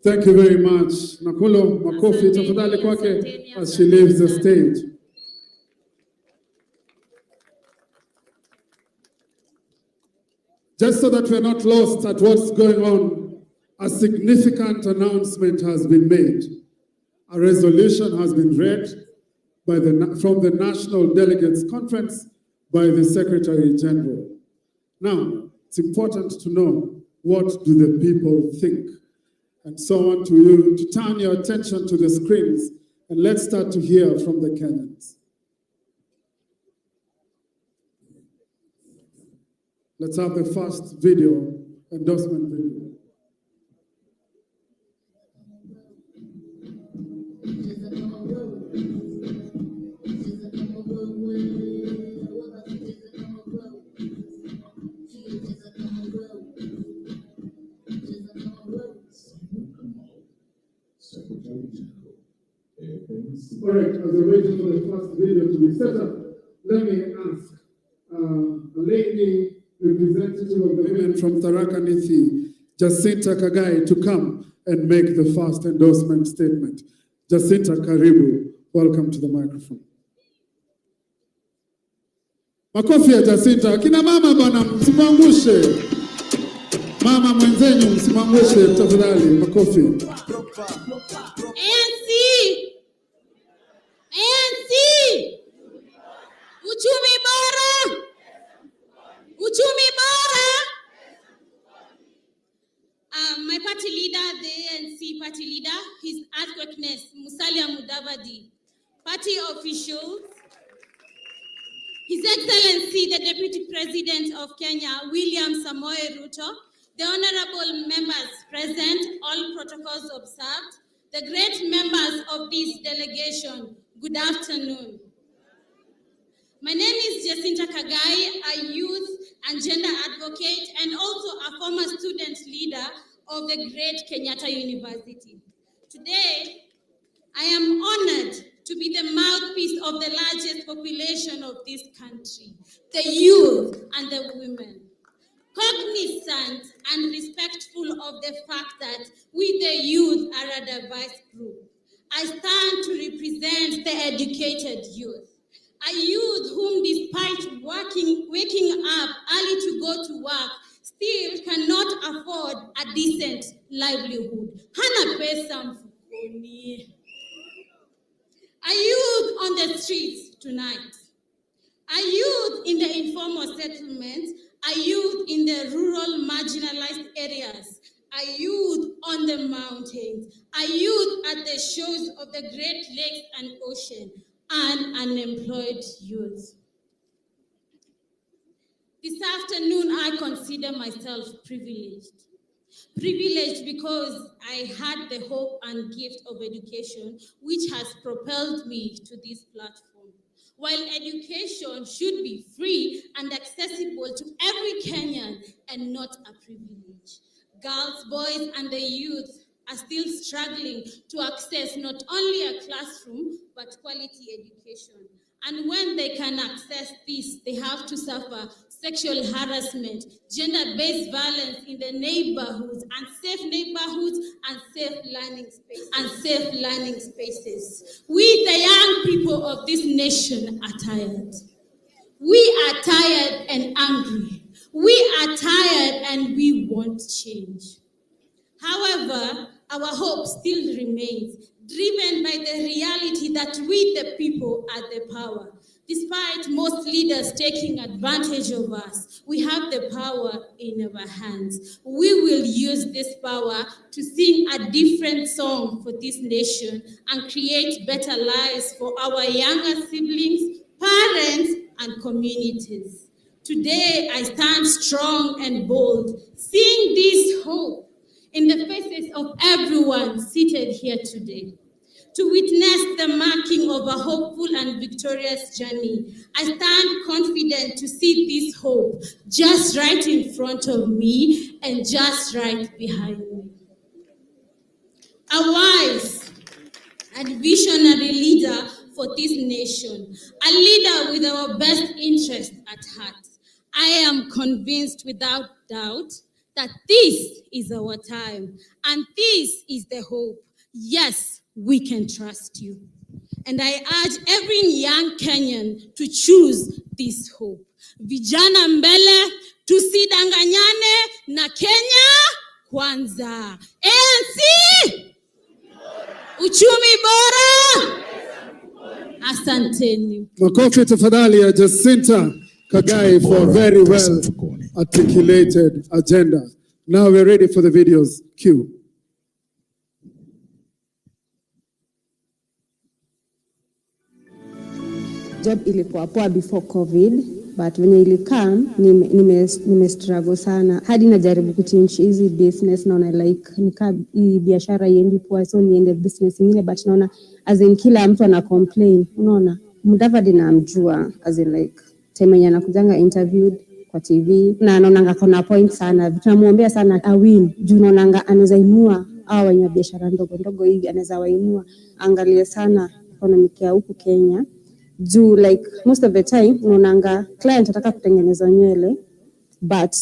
Thank you very much. Nakulo, makofi tafadhali kwake as she leaves the stage. Just so that we're not lost at what's going on, a significant announcement has been made. A resolution has been read from the National Delegates Conference by the Secretary General. Now, it's important to know, what do the people think? And so I want you to turn your attention to the screens, and let's start to hear from the Kenyans. Let's have the first video, endorsement video. All right, as we're waiting for the first video to be set up, let me ask a lady representative of the women from Tharaka Nithi, Jacinta Kagai, to come and make the first endorsement statement. Jacinta, karibu. Welcome to the microphone. Makofi ya Jacinta. Kina mama bwana, msimangushe. Mama mwenzenyu msimangushe tafadhali. Makofi. Uchumi bora. Uchumi bora. My party leader, the ANC party leader, His Earthquakeness Musalia Mudavadi, party officials, His Excellency, the Deputy President of Kenya, William Samoei Ruto, the honorable members present, all protocols observed, the great members of this delegation, good afternoon. My name is Jacinta Kagai, a youth and gender advocate, and also a former student leader of the great Kenyatta University. Today, I am honored to be the mouthpiece of the largest population of this country, the youth and the women. Cognizant and respectful of the fact that we, the youth, are a diverse group, I stand to represent the educated youth. A youth whom, despite waking up early to go to work, still cannot afford a decent livelihood. Hana pesa mfukoni. A youth on the streets tonight. A youth in the informal settlements. A youth in the rural marginalized areas. A youth on the mountains. A youth at the shores of the Great Lakes and Ocean. And unemployed youth. This afternoon, I consider myself privileged. Privileged because I had the hope and gift of education, which has propelled me to this platform. While education should be free and accessible to every Kenyan and not a privilege, girls, boys, and the youth are still struggling to access not only a classroom, but quality education. And when they can access this, they have to suffer sexual harassment, gender-based violence in the neighborhoods, unsafe neighborhoods, and safe learning spaces. We, the young people of this nation, are tired. We are tired and angry. We are tired and we want change. However, our hope still remains, driven by the reality that we, the people, are the power. Despite most leaders taking advantage of us, we have the power in our hands. We will use this power to sing a different song for this nation and create better lives for our younger siblings, parents, and communities. Today, I stand strong and bold, seeing this hope in the faces of everyone seated here today. To witness the marking of a hopeful and victorious journey, I stand confident to see this hope just right in front of me and just right behind me. A wise and visionary leader for this nation, a leader with our best interest at heart. I am convinced without doubt that this is our time and this is the hope. Yes, we can trust you. And I urge every young Kenyan to choose this hope. Vijana mbele, tusidanganyane na Kenya kwanza. ANC, uchumi bora. Asanteni. Makofi tafadhali ya Jacinta Kagai for a very well articulated agenda. Now we're ready for the videos. Cue. Job ilikuwa poa before COVID, but when ilikam nime struggle sana. Hadi najaribu kuchange hizi business, naona like nika biashara iendi poa, so niende business nyingine, but naona as in kila mtu ana complain. Unaona Mudavadi namjua as in like time anakujanga interviewed kwa TV na naona kuna point sana. Tunamuombea sana a win. Juu naona anaweza inua au wenye biashara ndogo ndogo hivi anaweza wainua. Angalia sana economic ya huku Kenya. Juu like most of the time unaonanga client ataka kutengeneza nywele but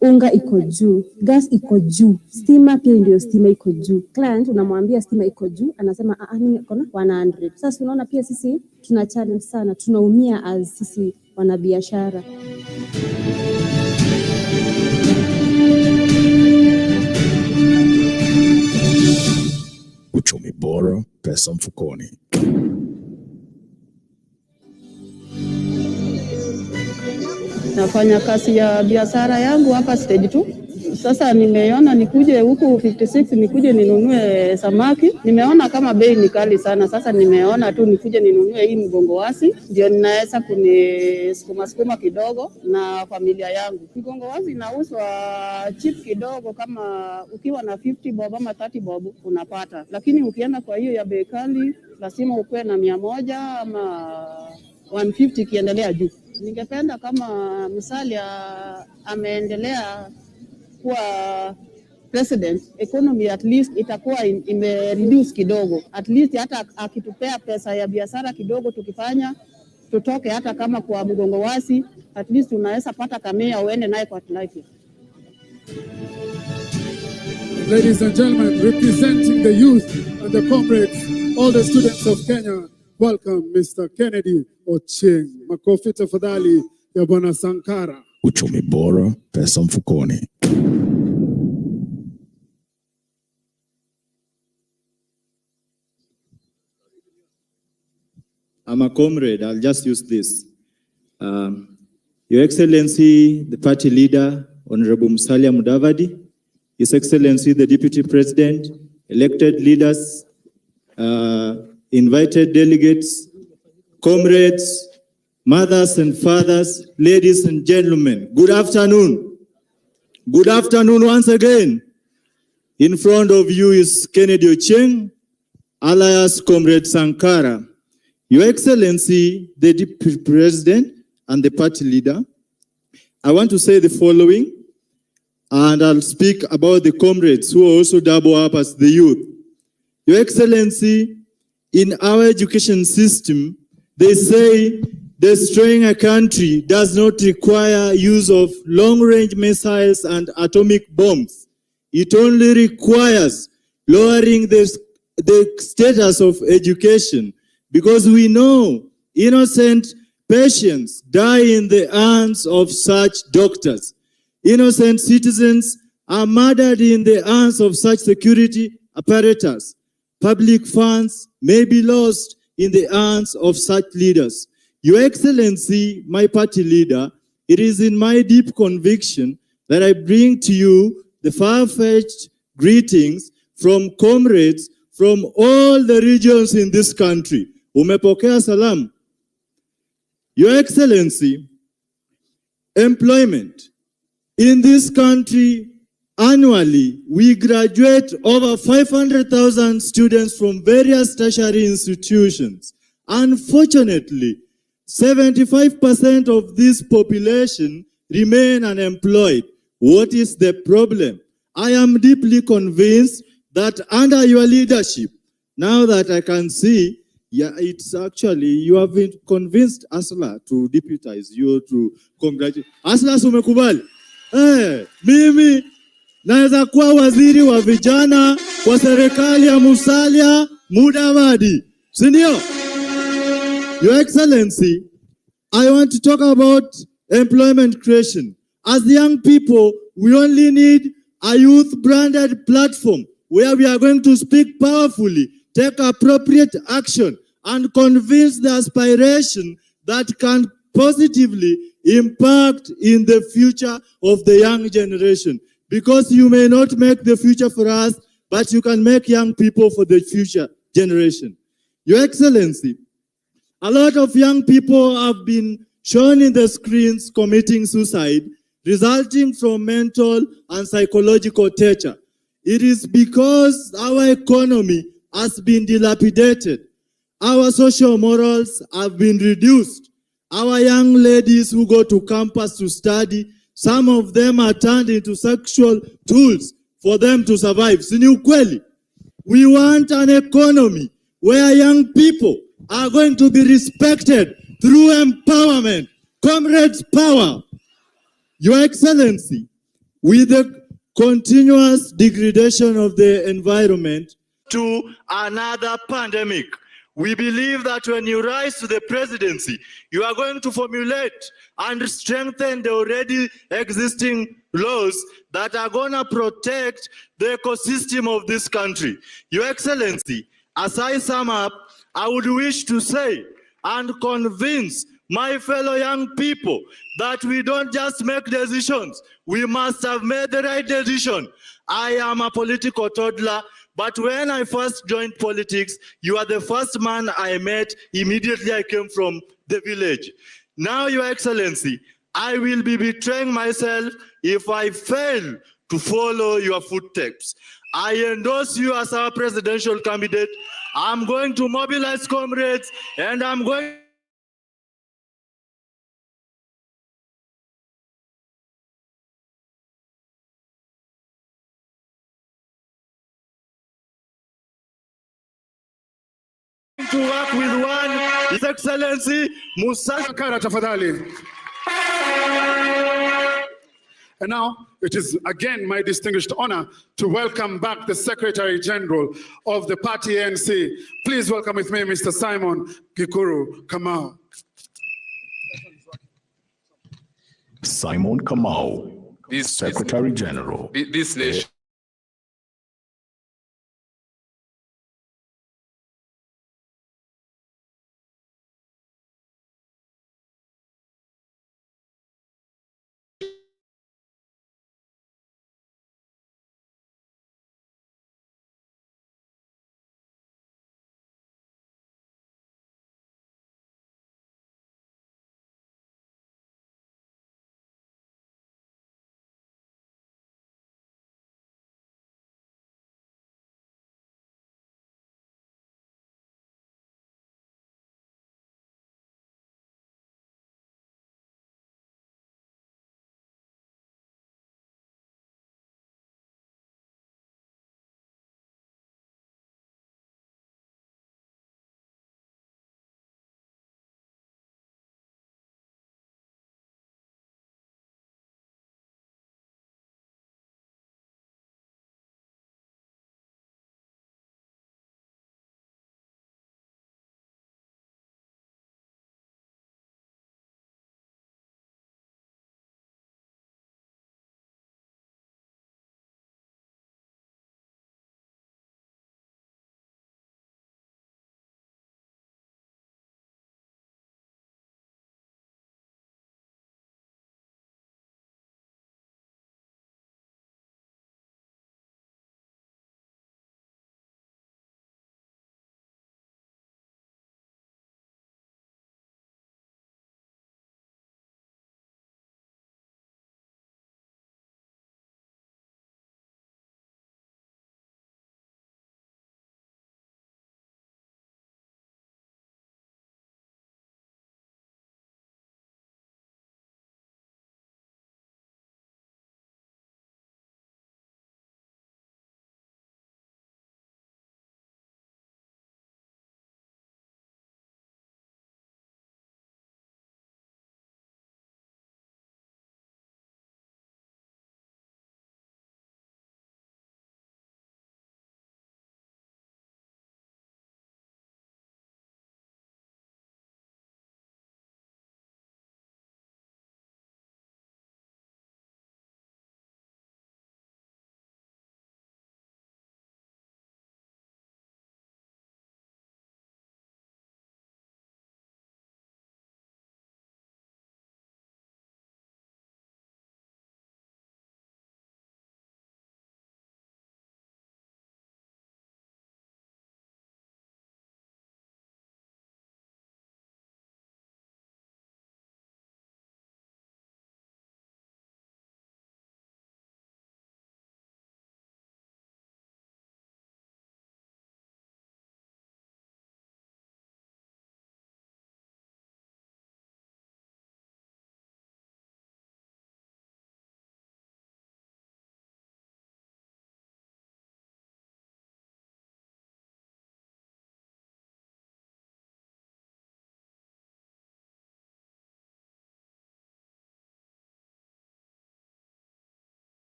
unga iko juu, gas iko juu, stima pia ndio stima iko juu. Client unamwambia stima iko juu, anasema mimi niko na 100. Sasa unaona pia sisi tuna challenge sana, tunaumia as sisi wanabiashara. Uchumi bora, pesa mfukoni. Nafanya kazi ya biashara yangu hapa stage 2. Sasa nimeona nikuje huku 56 nikuje ninunue samaki. Nimeona kama bei ni kali sana. Sasa nimeona tu nikuje ninunue hii mgongo wasi ndio ninaweza kunisukuma kidogo na familia yangu. Mgongo wasi inauzwa cheap kidogo, kama ukiwa na 50 bob ama 30 bob unapata. Lakini ukienda kwa hiyo ya bei kali lazima ukue na 100 ama 150 kiendelea juu. Ningependa kama Musalia ameendelea kuwa president, economy at least itakuwa ime-reduce kidogo. At least hata akitupea pesa ya biashara kidogo tukifanya, tutoke hata kama kwa mgongo wasi, at least unaweza pata kamea uende naye kwa life. Ladies and gentlemen, representing the youth and the comrades, all the students of Kenya, welcome Mr. Kennedy Ochieng. Makofi tafadhali ya Bwana Sankara. Uchumi bora, pesa mfukoni. I'm a comrade, I'll just use this. Your Excellency, the party leader, Honorable Musalia Mudavadi, His Excellency, the Deputy President, elected leaders, invited delegates, comrades, mothers and fathers, ladies and gentlemen, good afternoon. Good afternoon once again. In front of you is Kennedy Ochieng, alias Comrade Sankara. Your Excellency, the Deputy President and the party leader, I want to say the following, and I'll speak about the comrades who also double up as the youth. Your Excellency, in our education system, they say destroying a country does not require use of long-range missiles and atomic bombs. It only requires lowering the status of education, because we know innocent patients die in the hands of such doctors. Innocent citizens are murdered in the hands of such security apparatus. Public funds may be lost in the hands of such leaders. Your Excellency, my party leader, it is in my deep conviction that I bring to you the far-fetched greetings from comrades from all the regions in this country. Umepokea salamu. Your Excellency, employment. In this country, annually, we graduate over 500,000 students from various tertiary institutions. Unfortunately, 75% of this population remain unemployed. What is the problem? I am deeply convinced that under your leadership, now that I can see, it's actually, you have been convinced Asla to deputize you, to congratulate. Asla sumekubali. Mimi naweza kuwa waziri wa vijana kwa serikali ya Musalia Mudavadi. Sindio? Your Excellency, I want to talk about employment creation. As young people, we only need a youth-branded platform where we are going to speak powerfully, take appropriate action, and convince the aspiration that can positively impact in the future of the young generation. Because you may not make the future for us, but you can make young people for the future generation. Your Excellency, a lot of young people have been shown in the screens committing suicide, resulting from mental and psychological torture. It is because our economy has been dilapidated. Our social morals have been reduced. Our young ladies who go to campus to study, some of them are turned into sexual tools for them to survive. Sini ukweli? We want an economy where young people are going to be respected through empowerment. Comrades, power. Your Excellency, with the continuous degradation of the environment to another pandemic, we believe that when you rise to the presidency, you are going to formulate and strengthen the already existing laws that are going to protect the ecosystem of this country. Your Excellency, as I sum up, I would wish to say and convince my fellow young people that we don't just make decisions, we must have made the right decision. I am a political toddler, but when I first joined politics, you are the first man I met immediately I came from the village. Now, Your Excellency, I will be betraying myself if I fail to follow your footsteps. I endorse you as our presidential candidate. I'm going to mobilize comrades and I'm going to work with one, His Excellency Musa. Kara tafadhali. And now it is again my distinguished honor to welcome back the Secretary General of the party ANC. Please welcome with me Mr. Simon Gikuru Kamau. Simon Kamau, Secretary General. This nation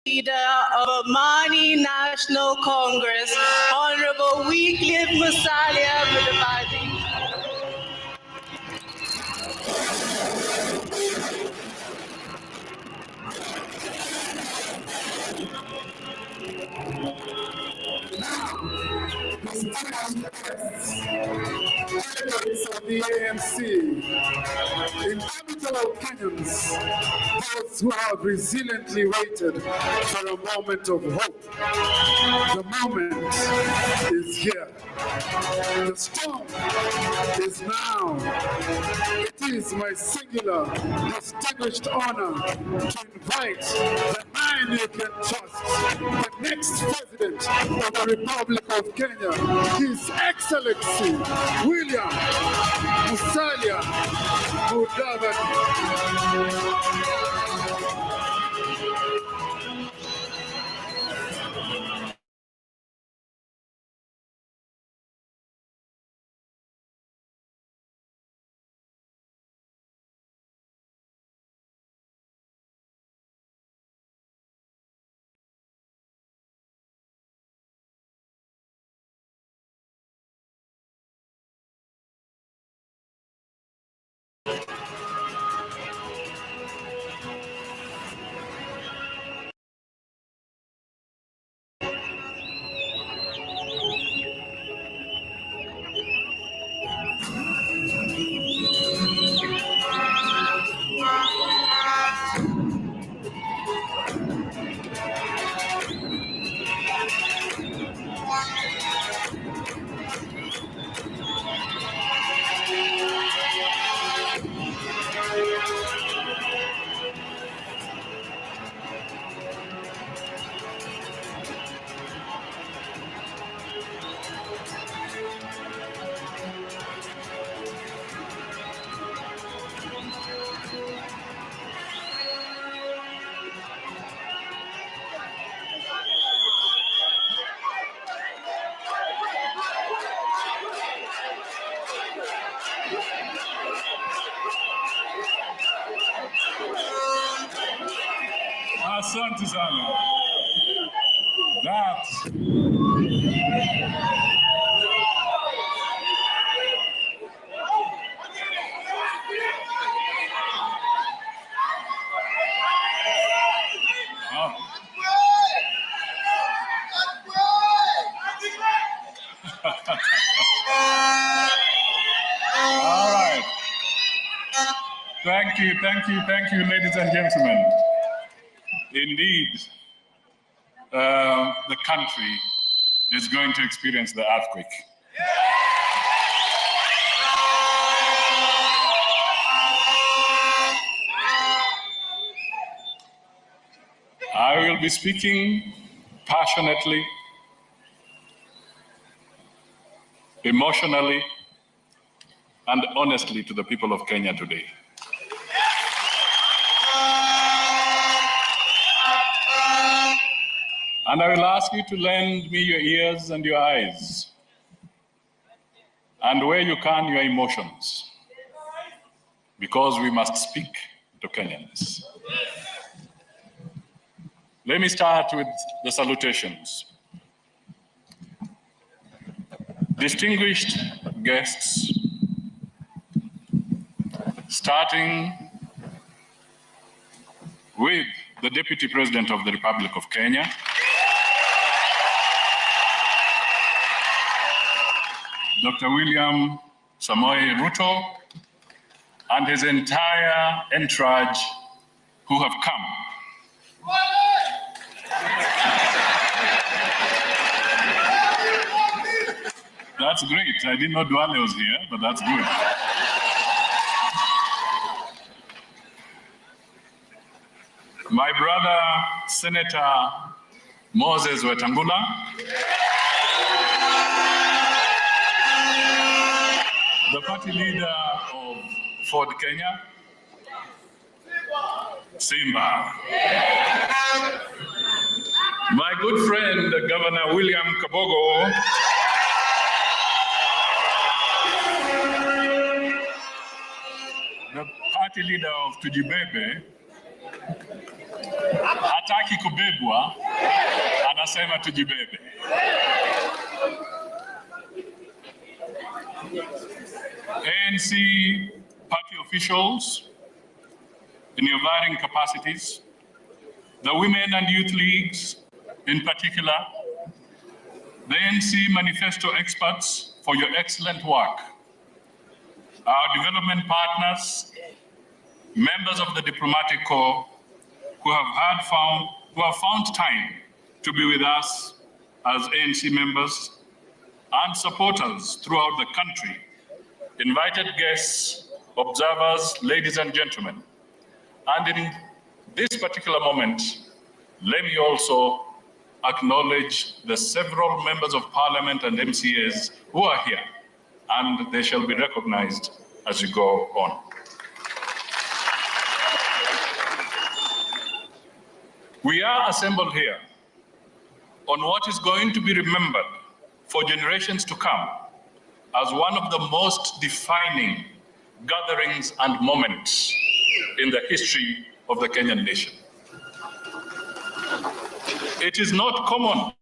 Leader of Mani National Congress, Honorable Wycliffe Musalia Mudavadi. Of the ANC, inevitable Kenyans, those who have resiliently waited for a moment of hope. The moment is here. The storm is now. It is my singular, distinguished honor to invite the man you can trust, the next president of the Republic of Kenya, His Excellency William Musalia Mudavadi. Asante sana. That all right. Thank you, ladies and gentlemen. Indeed, the country is going to experience the earthquake. I will be speaking passionately, emotionally, and honestly to the people of Kenya today. And I will ask you to lend me your ears and your eyes, and where you can, your emotions, because we must speak to Kenyans. Let me start with the salutations. Distinguished guests, starting with the Deputy President of the Republic of Kenya, Dr. William Samoei Ruto, and his entire entourage who have come. That's great. I didn't know Duale was here, but that's good. My brother, Senator Moses Wetangula, the party leader of Ford Kenya, Simba. My good friend, Governor William Kabogo, the party leader of Tujibebe, hataki kubebwa, anasema tujibebe. ANC party officials in your varying capacities, the women and youth leagues in particular, the ANC manifesto experts for your excellent work, our development partners, members of the diplomatic corps who have found time to be with us as ANC members, and supporters throughout the country, invited guests, observers, ladies and gentlemen. And in this particular moment, let me also acknowledge the several members of parliament and MCAs who are here, and they shall be recognized as we go on. We are assembled here on what is going to be remembered for generations to come as one of the most defining gatherings and moments in the history of the Kenyan nation. It is not common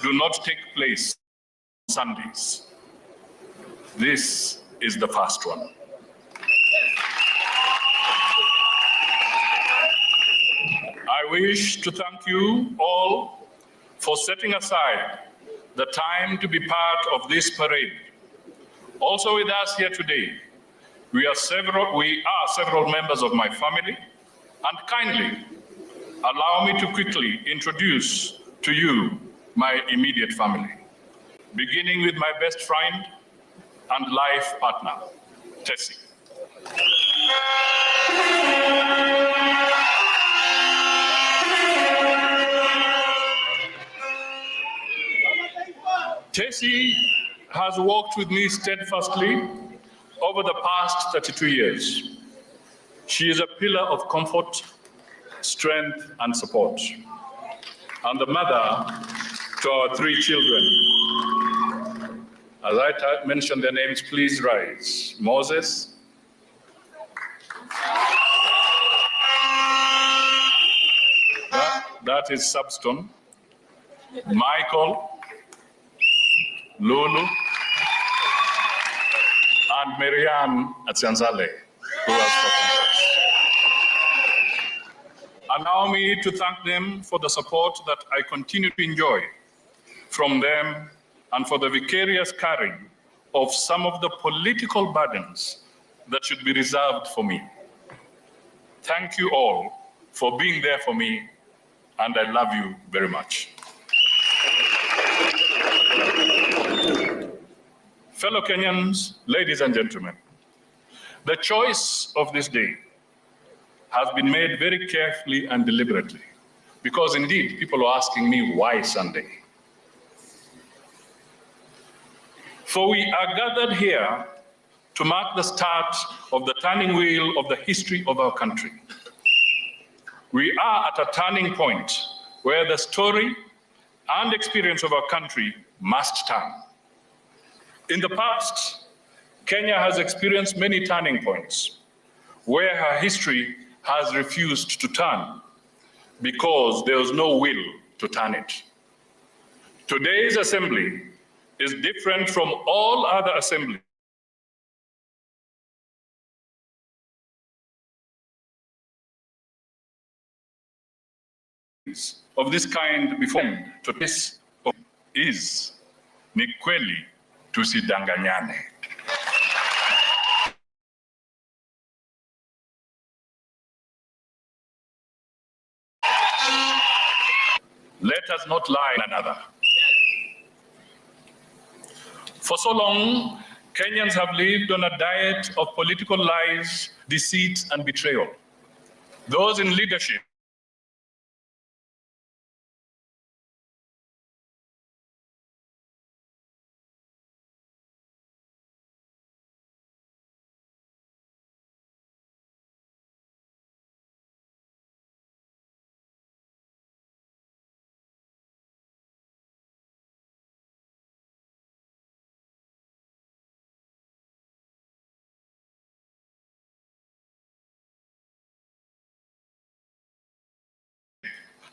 do not take place Sundays. This is the first one. I wish to thank you all for setting aside the time to be part of this parade. Also with us here today, we are several members of my family, and kindly allow me to quickly introduce to you my immediate family, beginning with my best friend and life partner, Tessie. Tessie has walked with me steadfastly over the past 32 years. She is a pillar of comfort, strength, and support, and the mother to our 3 children. As I mention their names, please rise. Moses, that is Substone, Michael, Lulu, and Marianne Atsanzale, who has spoken first. Allow me to thank them for the support that I continue to enjoy from them and for the vicarious carrying of some of the political burdens that should be reserved for me. Thank you all for being there for me, and I love you very much. Fellow Kenyans, ladies and gentlemen, the choice of this day has been made very carefully and deliberately, because indeed people are asking me why Sunday. For we are gathered here to mark the start of the turning wheel of the history of our country. We are at a turning point where the story and experience of our country must turn. In the past, Kenya has experienced many turning points where her history has refused to turn because there was no will to turn it. Today's assembly is different from all other assemblies of this kind before. To this is ni kweli tusidanganyane. Let us not lie to one another. For so long, Kenyans have lived on a diet of political lies, deceit, and betrayal. Those in leadership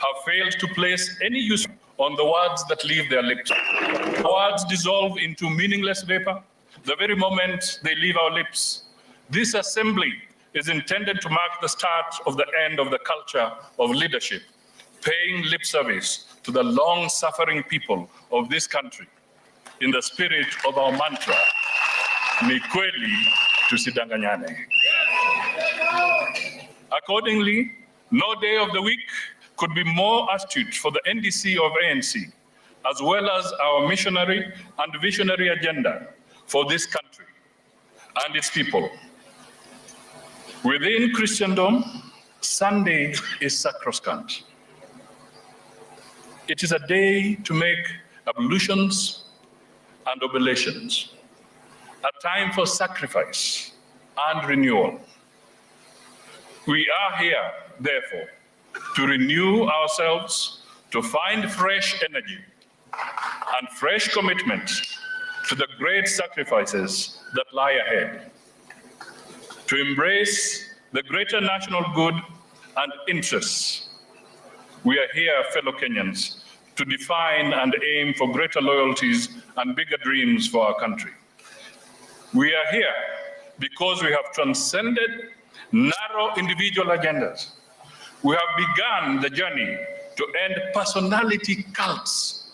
have failed to place any use on the words that leave their lips. Words dissolve into meaningless vapor the very moment they leave our lips. This assembly is intended to mark the start of the end of the culture of leadership, paying lip service to the long-suffering people of this country in the spirit of our mantra, ni kweli tusidanganyane. Accordingly, no day of the week could be more astute for the NDC of ANC, as well as our missionary and visionary agenda for this country and its people. Within Christendom, Sunday is sacrosanct. It is a day to make ablutions and oblations, a time for sacrifice and renewal. We are here, therefore, to renew ourselves, to find fresh energy and fresh commitment to the great sacrifices that lie ahead, to embrace the greater national good and interests. We are here, fellow Kenyans, to define and aim for greater loyalties and bigger dreams for our country. We are here because we have transcended narrow individual agendas. We have begun the journey to end personality cults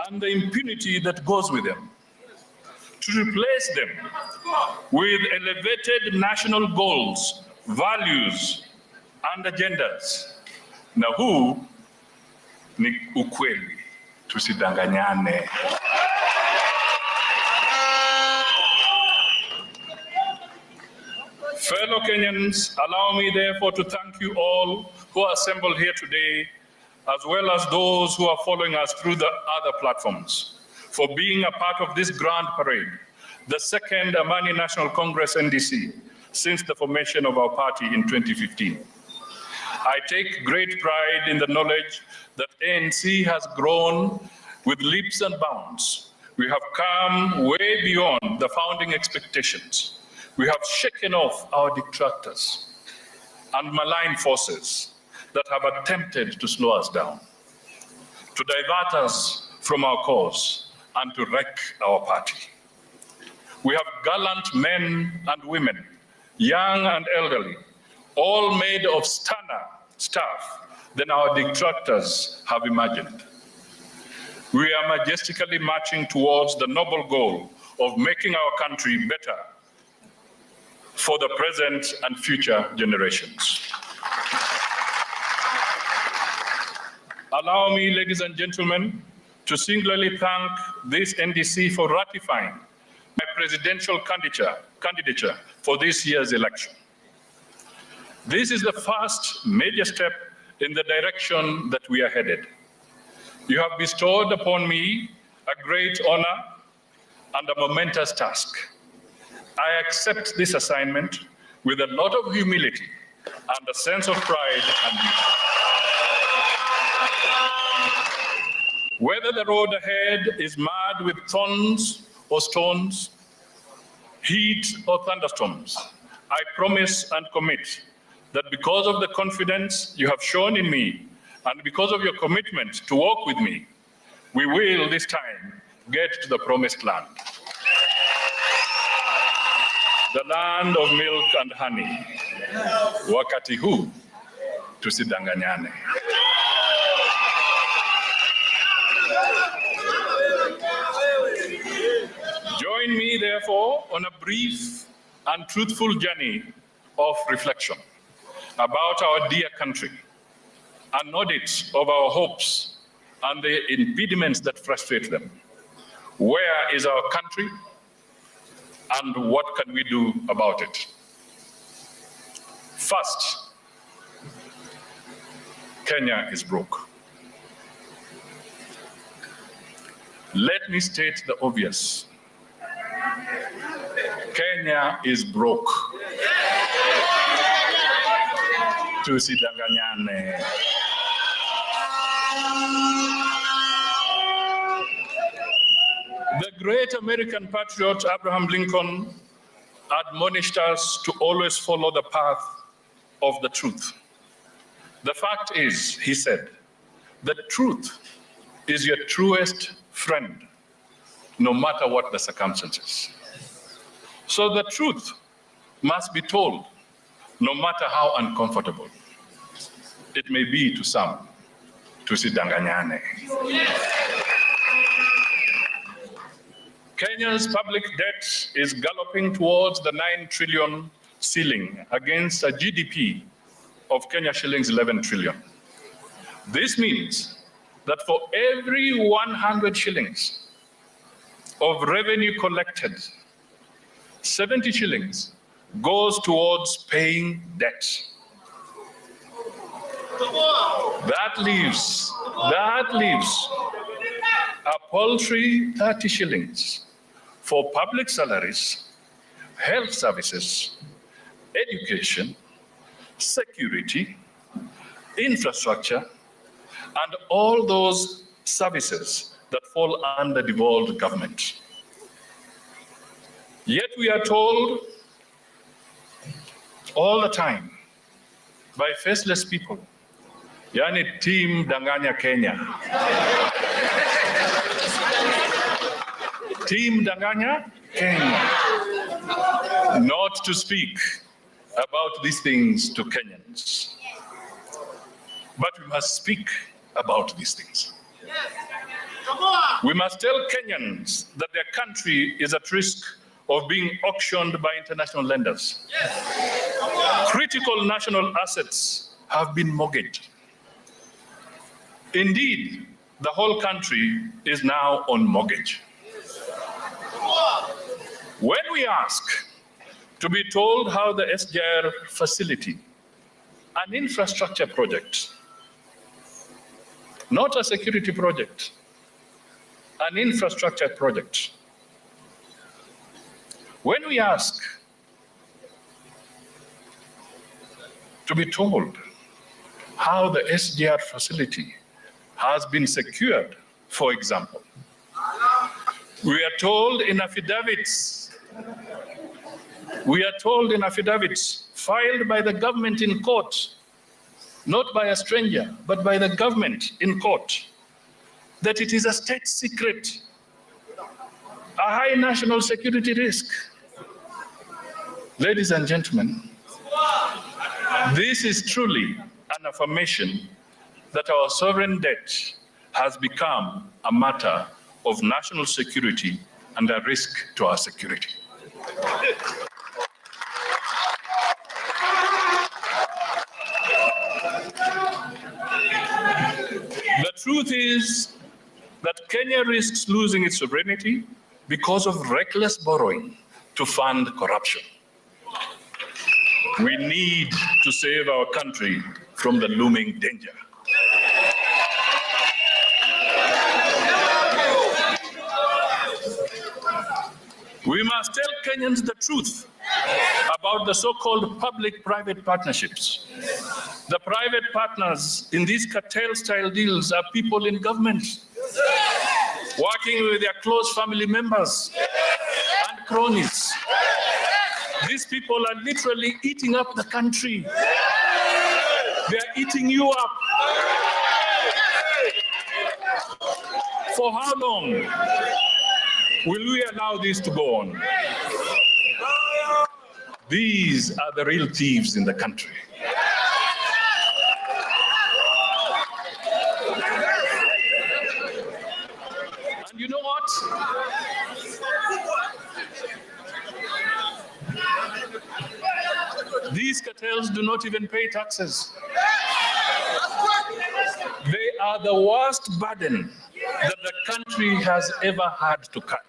and the impunity that goes with them, to replace them with elevated national goals, values, and agendas. Na huu ni ukweli, tusidanganyane. Fellow Kenyans, allow me therefore to thank you all who are assembled here today, as well as those who are following us through the other platforms, for being a part of this grand parade, the second Amani National Congress NDC since the formation of our party in 2015. I take great pride in the knowledge that ANC has grown with leaps and bounds. We have come way beyond the founding expectations. We have shaken off our detractors and malign forces that have attempted to slow us down, to divert us from our cause, and to wreck our party. We have gallant men and women, young and elderly, all made of sterner stuff than our detractors have imagined. We are majestically marching towards the noble goal of making our country better for the present and future generations. Allow me, ladies and gentlemen, to singularly thank this NDC for ratifying my presidential candidature for this year's election. This is the first major step in the direction that we are headed. You have bestowed upon me a great honor and a momentous task. I accept this assignment with a lot of humility and a sense of pride and duty. Whether the road ahead is marred with thorns or stones, heat or thunderstorms, I promise and commit that because of the confidence you have shown in me and because of your commitment to walk with me, we will this time get to the promised land. The land of milk and honey. Wakati huu tusidanganyane. Join me, therefore, on a brief and truthful journey of reflection about our dear country, an audit of our hopes and the impediments that frustrate them. Where is our country, and what can we do about it? First, Kenya is broke. Let me state the obvious. Kenya is broke. Tusidanganyane. The great American patriot Abraham Lincoln admonished us to always follow the path of the truth. The fact is, he said, the truth is your truest friend, no matter what the circumstances. So the truth must be told, no matter how uncomfortable it may be to some. Tusidanganyane. Kenya's public debt is galloping towards the 9 trillion ceiling against a GDP of Kenya shillings 11 trillion. This means that for every 100 shillings of revenue collected, 70 shillings goes towards paying debt. That leaves a paltry 30 shillings for public salaries, health services, education, security, infrastructure, and all those services that fall under devolved government. Yet we are told all the time by faceless people, yani team Danganya Kenya. Team Danganya Kenya. Not to speak about these things to Kenyans. But we must speak about these things. We must tell Kenyans that their country is at risk of being auctioned by international lenders. Critical national assets have been mortgaged. Indeed, the whole country is now on mortgage. When we ask to be told how the SGR facility, an infrastructure project, not a security project, an infrastructure project. When we ask to be told how the SGR facility has been secured, for example, we are told in affidavits filed by the government in court, not by a stranger, but by the government in court, that it is a state secret, a high national security risk. Ladies and gentlemen, this is truly an affirmation that our sovereign debt has become a matter of national security and a risk to our security. The truth is that Kenya risks losing its sovereignty because of reckless borrowing to fund corruption. We need to save our country from the looming danger. We must tell Kenyans the truth about the so-called public-private partnerships. The private partners in these cartel-style deals are people in government, working with their close family members and cronies. These people are literally eating up the country. They are eating you up. For how long will we allow this to go on? These are the real thieves in the country. And you know what? These cartels do not even pay taxes. They are the worst burden that the country has ever had to carry.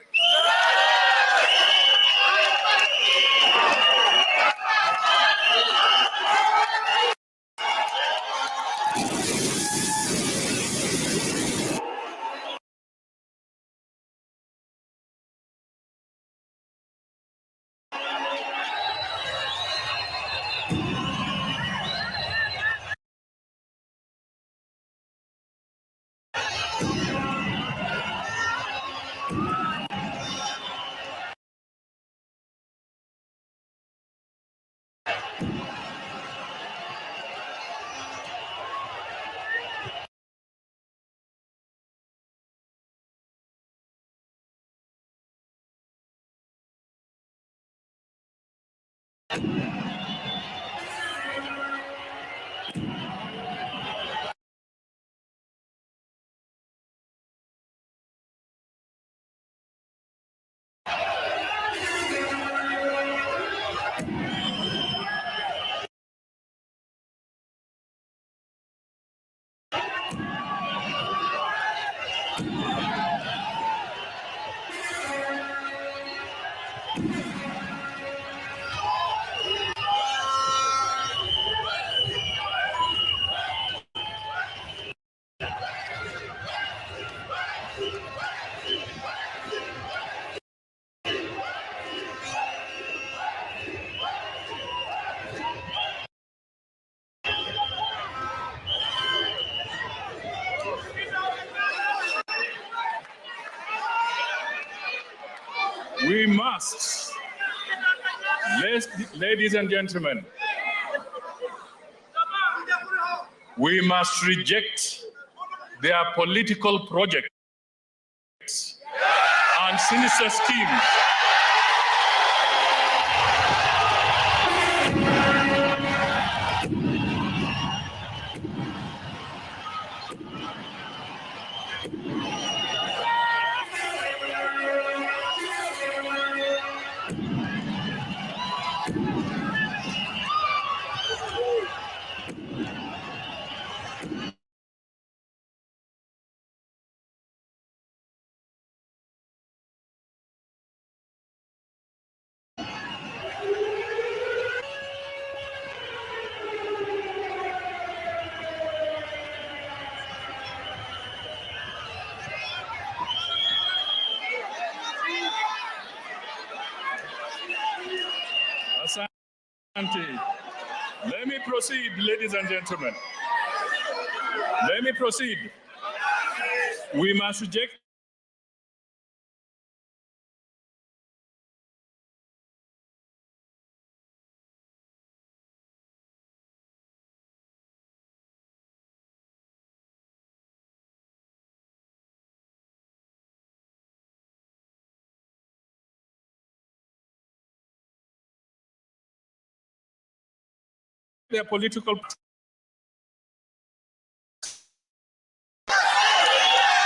We must, ladies and gentlemen, we must reject their political projects and sinister schemes. Let me proceed, ladies and gentlemen. Let me proceed. We must reject their political.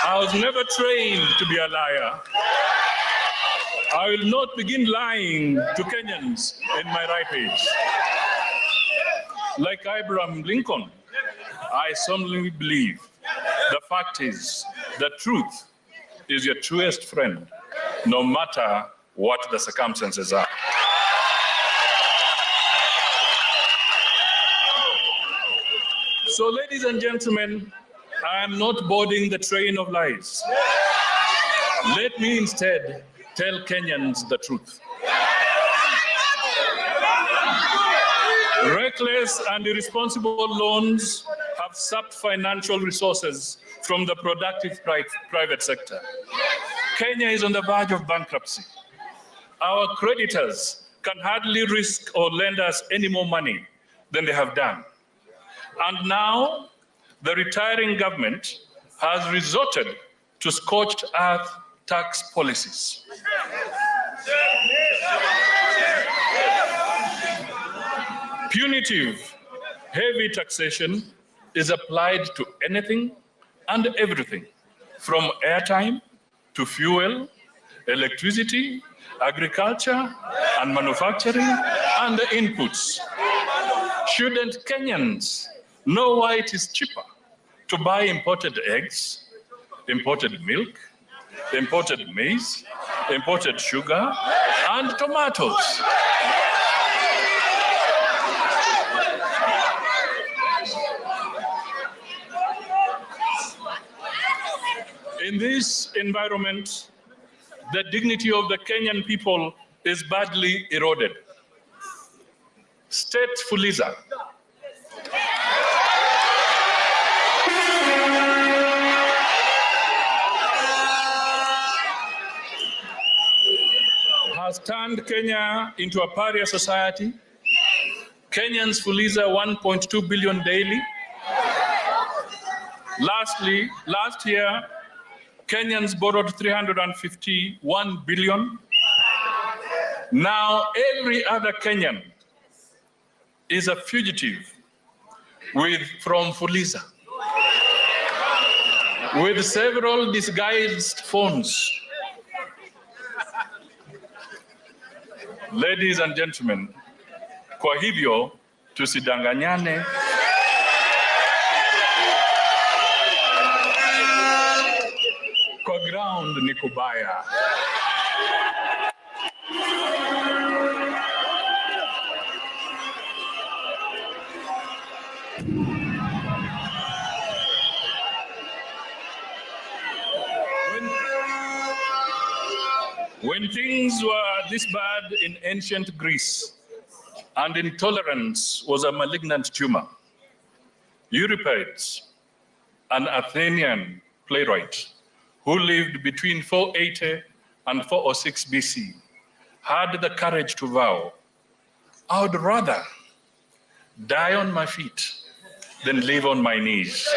I was never trained to be a liar. I will not begin lying to Kenyans in my ripe age. Like Abraham Lincoln, I solemnly believe the fact is the truth is your truest friend, no matter what the circumstances are. So, ladies and gentlemen, I am not boarding the train of lies. Let me instead tell Kenyans the truth. Reckless and irresponsible loans have sapped financial resources from the productive private sector. Kenya is on the verge of bankruptcy. Our creditors can hardly risk or lend us any more money than they have done. And now, the retiring government has resorted to scorched earth tax policies. Punitive, heavy taxation is applied to anything and everything, from airtime to fuel, electricity, agriculture, and manufacturing, and the inputs. Shouldn't Kenyans know why it is cheaper to buy imported eggs, imported milk, imported maize, imported sugar, and tomatoes? In this environment, the dignity of the Kenyan people is badly eroded. State Fuliza has turned Kenya into a pariah society. Kenyans Fuliza 1.2 billion daily. Lastly, last year, Kenyans borrowed 351 billion. Now every other Kenyan is a fugitive from Fuliza with several disguised phones. Ladies and gentlemen, kwa hivyo tusidanganyane. Kwa ground ni kubaya. When things were this bad in ancient Greece and intolerance was a malignant tumor, Euripides, an Athenian playwright who lived between 480 and 406 BC, had the courage to vow, I would rather die on my feet than live on my knees.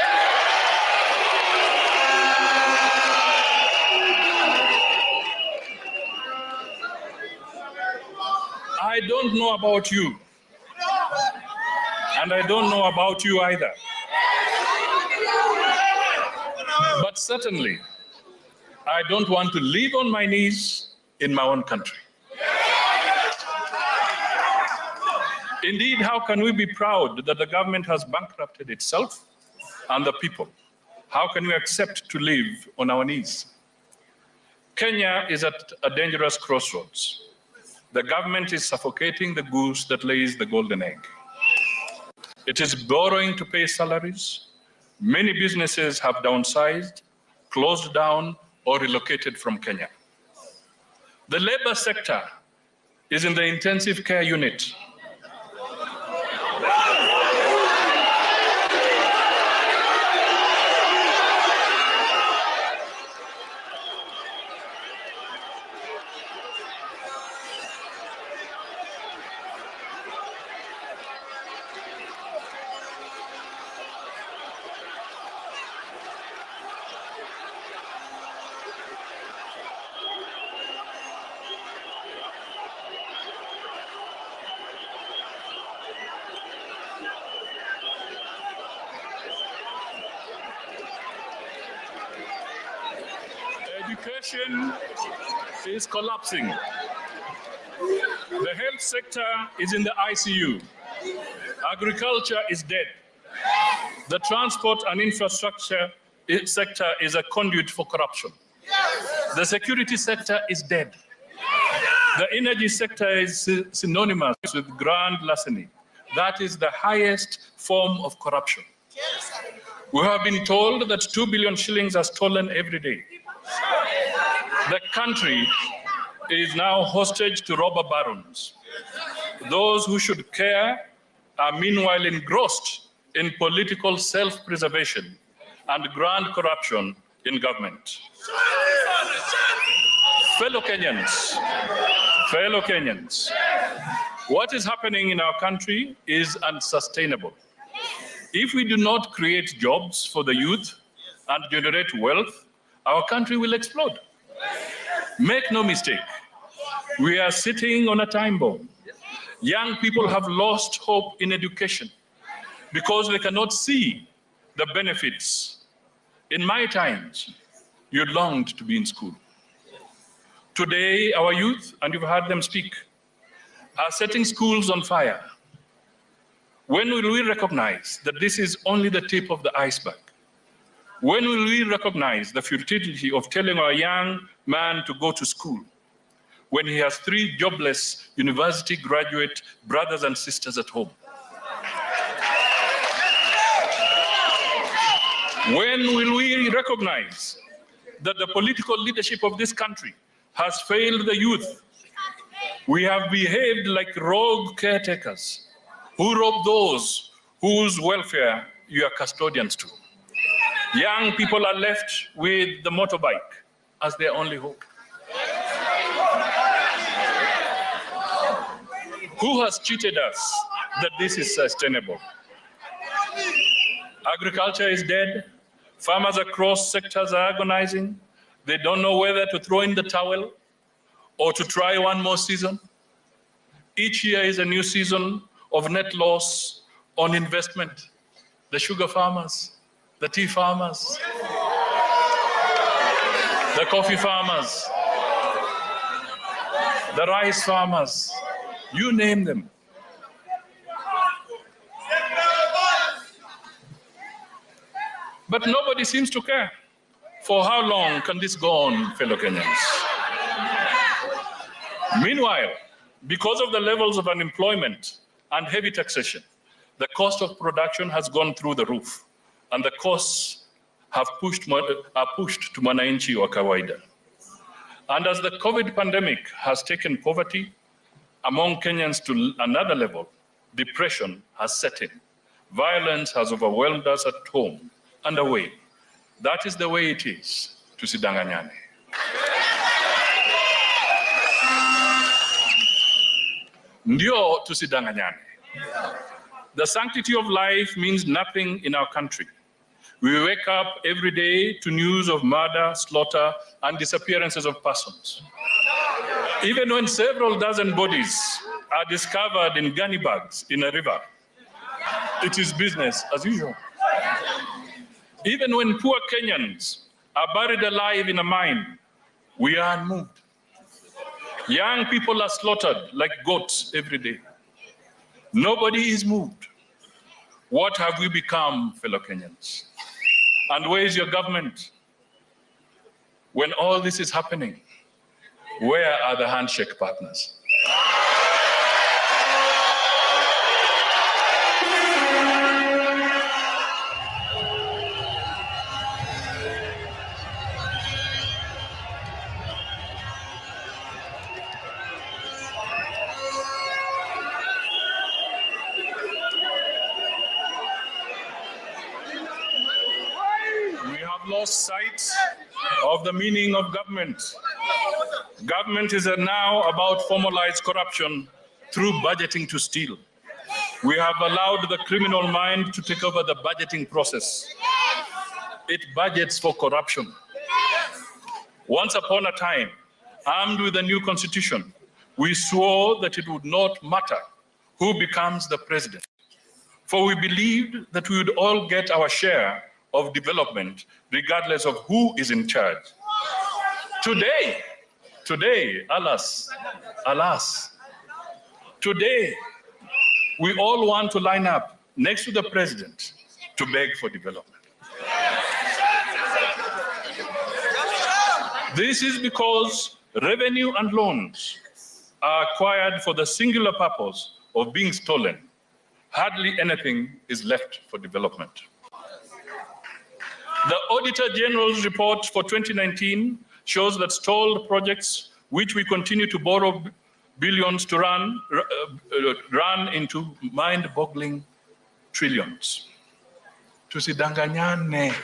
I don't know about you, and I don't know about you either. But certainly, I don't want to live on my knees in my own country. Indeed, how can we be proud that the government has bankrupted itself and the people? How can we accept to live on our knees? Kenya is at a dangerous crossroads. The government is suffocating the goose that lays the golden egg. It is borrowing to pay salaries. Many businesses have downsized, closed down, or relocated from Kenya. The labor sector is in the intensive care unit. Education is collapsing. The health sector is in the ICU. Agriculture is dead. The transport and infrastructure sector is a conduit for corruption. The security sector is dead. The energy sector is synonymous with grand larceny. That is the highest form of corruption. We have been told that 2 billion shillings are stolen every day. The country is now hostage to robber barons. Those who should care are meanwhile engrossed in political self-preservation and grand corruption in government. Fellow Kenyans, what is happening in our country is unsustainable. If we do not create jobs for the youth and generate wealth, our country will explode. Make no mistake, we are sitting on a time bomb. Young people have lost hope in education because they cannot see the benefits. In my times, you longed to be in school. Today, our youth, and you've heard them speak, are setting schools on fire. When will we recognize that this is only the tip of the iceberg? When will we recognize the futility of telling our young man to go to school when he has 3 jobless university graduate brothers and sisters at home? When will we recognize that the political leadership of this country has failed the youth? We have behaved like rogue caretakers who rob those whose welfare you are custodians to. Young people are left with the motorbike as their only hope. Who has cheated us that this is sustainable? Agriculture is dead. Farmers across sectors are agonizing. They don't know whether to throw in the towel or to try one more season. Each year is a new season of net loss on investment. The sugar farmers, the tea farmers, the coffee farmers, the rice farmers, you name them. But nobody seems to care. For how long can this go on, fellow Kenyans? Meanwhile, because of the levels of unemployment and heavy taxation, the cost of production has gone through the roof, and the costs are pushed to mwananchi wa kawaida. And as the COVID pandemic has taken poverty among Kenyans to another level, depression has set in. Violence has overwhelmed us at home and away. That is the way it is. Tusidanganyane. Ndio tusidanganyane. The sanctity of life means nothing in our country. We wake up every day to news of murder, slaughter, and disappearances of persons. Even when several dozen bodies are discovered in gunny bags in a river, it is business as usual. Even when poor Kenyans are buried alive in a mine, we are unmoved. Young people are slaughtered like goats every day. Nobody is moved. What have we become, fellow Kenyans? And where is your government? When all this is happening, where are the handshake partners? Lost sight of the meaning of government. Government is now about formalized corruption through budgeting to steal. We have allowed the criminal mind to take over the budgeting process. It budgets for corruption. Once upon a time, armed with a new constitution, we swore that it would not matter who becomes the president, for we believed that we would all get our share of development regardless of who is in charge. Today, alas, today, we all want to line up next to the president to beg for development. This is because revenue and loans are acquired for the singular purpose of being stolen. Hardly anything is left for development. The Auditor General's report for 2019 shows that stalled projects, which we continue to borrow billions to run into mind-boggling trillions. Tusidanganyane.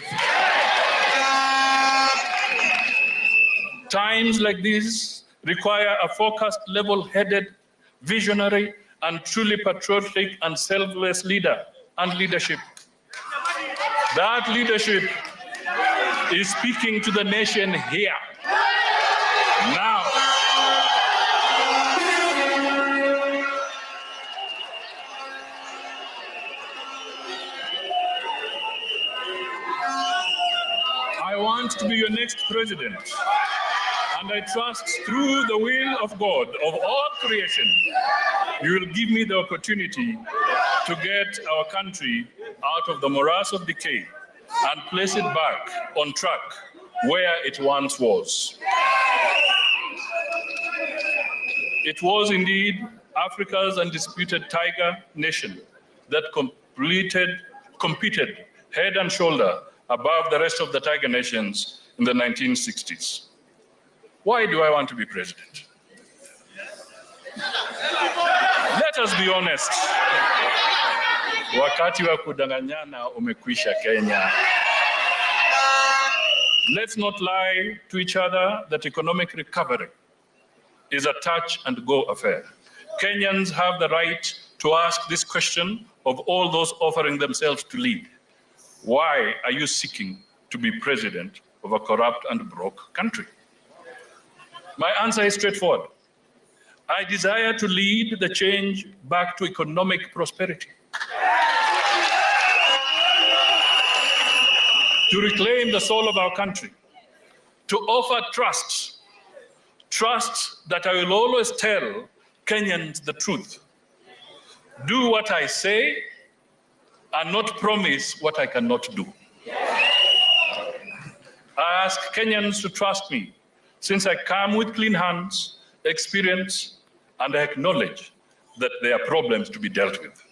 Times like these require a focused, level-headed, visionary, and truly patriotic and selfless leader and leadership. That leadership is speaking to the nation here, now. I want to be your next president, and I trust through the will of God of all creation, you will give me the opportunity to get our country out of the morass of decay and place it back on track where it once was. It was indeed Africa's undisputed tiger nation that competed head and shoulder above the rest of the tiger nations in the 1960s. Why do I want to be president? Let us be honest. Wakati wa kudanganyana umekwisha Kenya. Let's not lie to each other that economic recovery is a touch and go affair. Kenyans have the right to ask this question of all those offering themselves to lead. Why are you seeking to be president of a corrupt and broke country? My answer is straightforward. I desire to lead the change back to economic prosperity, to reclaim the soul of our country, to offer trust that I will always tell Kenyans the truth. Do what I say and not promise what I cannot do. I ask Kenyans to trust me, since I come with clean hands, experience, and I acknowledge that there are problems to be dealt with.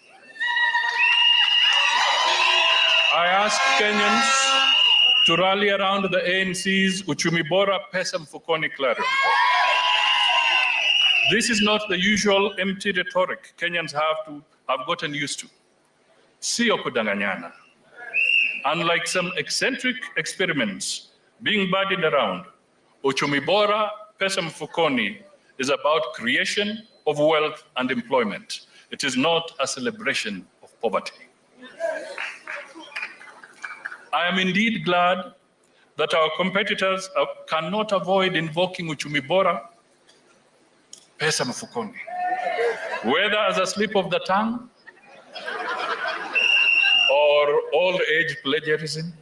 I ask Kenyans to rally around the ANC's Uchumi Bora Pesa Mfukoni clarity. This is not the usual empty rhetoric Kenyans have gotten used to. Sio kudanganyana. Unlike some eccentric experiments being bandied around, Uchumi Bora Pesa Mfukoni is about creation of wealth and employment. It is not a celebration of poverty. I am indeed glad that our competitors cannot avoid invoking Uchumi Bora Pesa Mfukoni, whether as a slip of the tongue or old age plagiarism.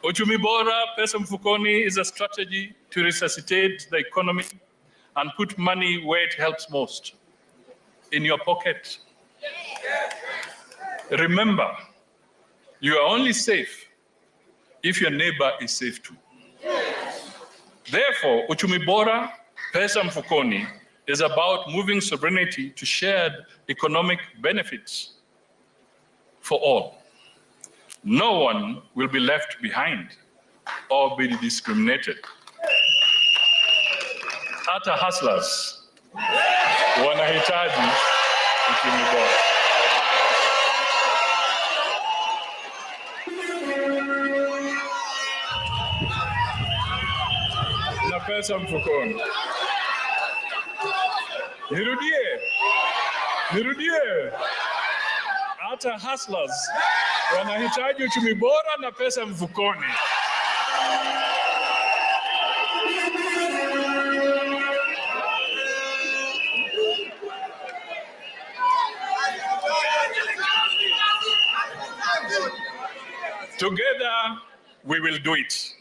Uchumi Bora Pesa Mfukoni is a strategy to resuscitate the economy and put money where it helps most, in your pocket. Remember, you are only safe if your neighbor is safe too. Therefore, Uchumi Bora Pesa Mfukoni is about moving sovereignty to shared economic benefits for all. No one will be left behind or be discriminated. Hata hustlers wanahitaji uchumi bora. Na pesa mfukoni. Nirudie. Hata hustlers wanahitaji uchumi bora na pesa mfukoni. Together, we will do it.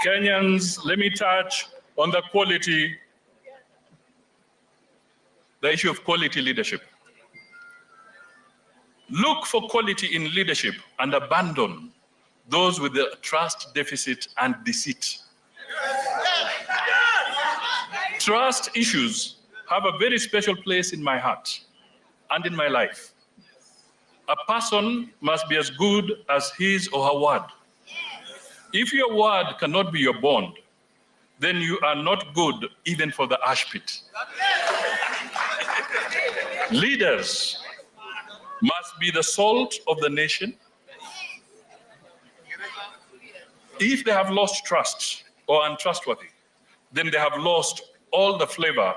Kenyans, let me touch on the issue of quality leadership. Look for quality in leadership and abandon those with the trust deficit and deceit. Trust issues have a very special place in my heart and in my life. A person must be as good as his or her word. If your word cannot be your bond, then you are not good even for the ash pit. Leaders must be the salt of the nation. If they have lost trust or untrustworthy, then they have lost all the flavor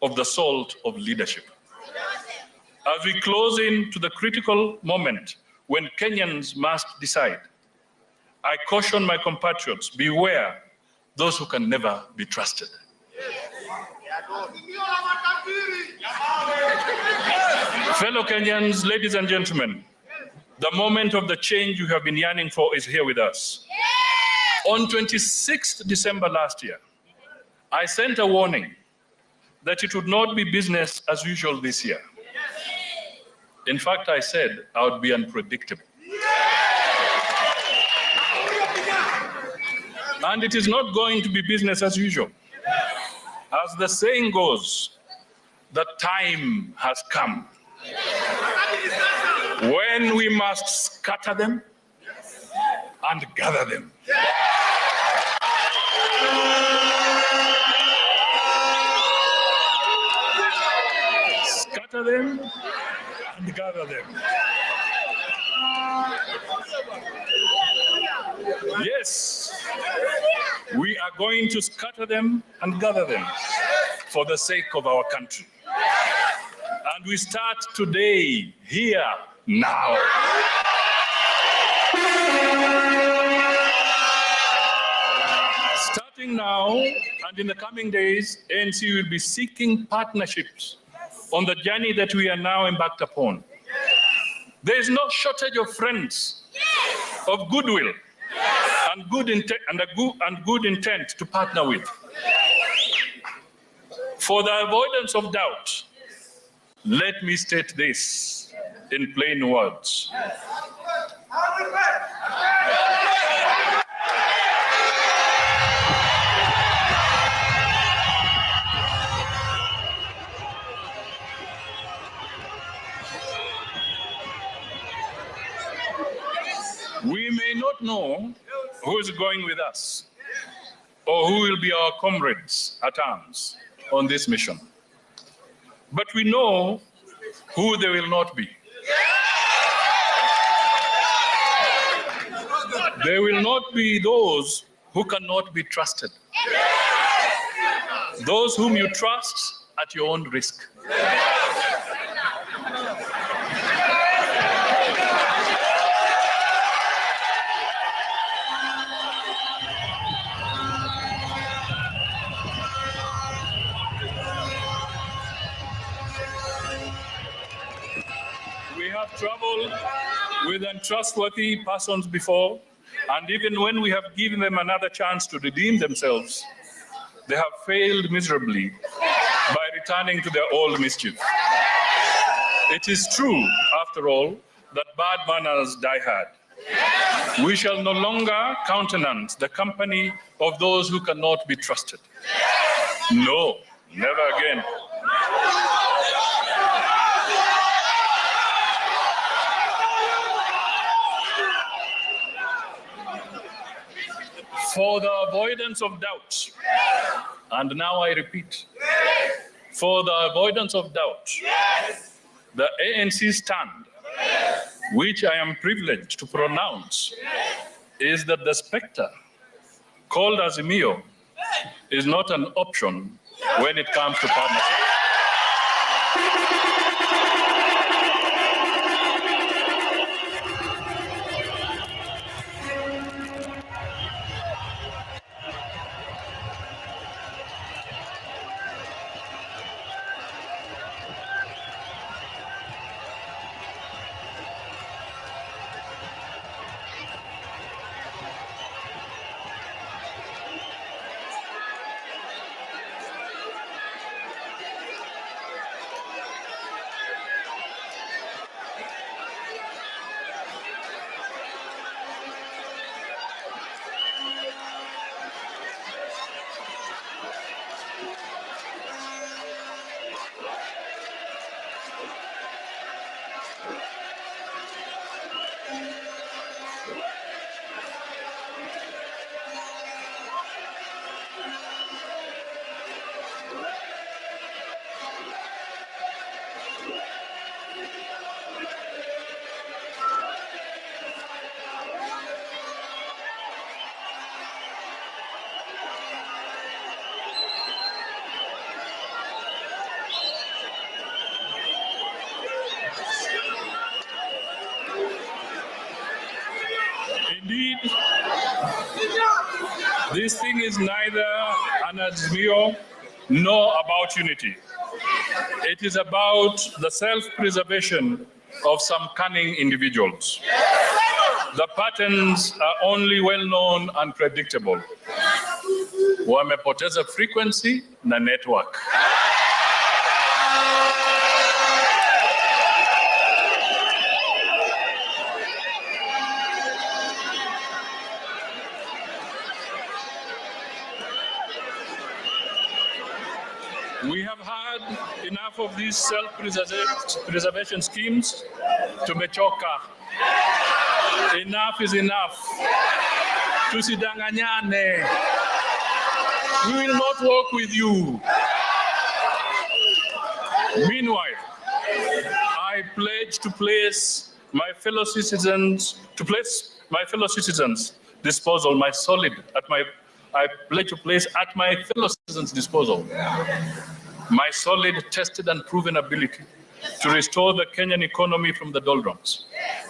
of the salt of leadership. As we close into the critical moment when Kenyans must decide, I caution my compatriots, beware those who can never be trusted. Fellow Kenyans, ladies and gentlemen, the moment of the change you have been yearning for is here with us. On 26th December last year, I sent a warning that it would not be business as usual this year. In fact, I said I would be unpredictable. And it is not going to be business as usual. As the saying goes, the time has come when we must scatter them and gather them. Scatter them and gather them. Yes, we are going to scatter them and gather them for the sake of our country. And we start today, here, now. Starting now and in the coming days, ANC will be seeking partnerships on the journey that we are now embarked upon. There is no shortage of friends, of goodwill, and good intent to partner with. For the avoidance of doubt, let me state this in plain words. We may not know who is going with us or who will be our comrades at arms on this mission, but we know who they will not be. They will not be those who cannot be trusted. Those whom you trust at your own risk. We have traveled with untrustworthy persons before, and even when we have given them another chance to redeem themselves, they have failed miserably by returning to their old mischief. It is true, after all, that bad manners die hard. We shall no longer countenance the company of those who cannot be trusted. No, never again. For the avoidance of doubt, and now I repeat, for the avoidance of doubt, the ANC stand, which I am privileged to pronounce, is that the spectre called Azimio is not an option when it comes to partnership. Indeed, this thing is neither an Azimio nor about unity. It is about the self-preservation of some cunning individuals. The patterns are only well-known and predictable. Wamepoteza frequency na network. We have had enough of these self-preservation schemes to mechoka. Enough is enough. Tusidanganyane. We will not work with you. Meanwhile, I pledge to place my fellow citizens, disposal, I pledge to place at my fellow citizens' disposal my solid, tested and proven ability to restore the Kenyan economy from the doldrums.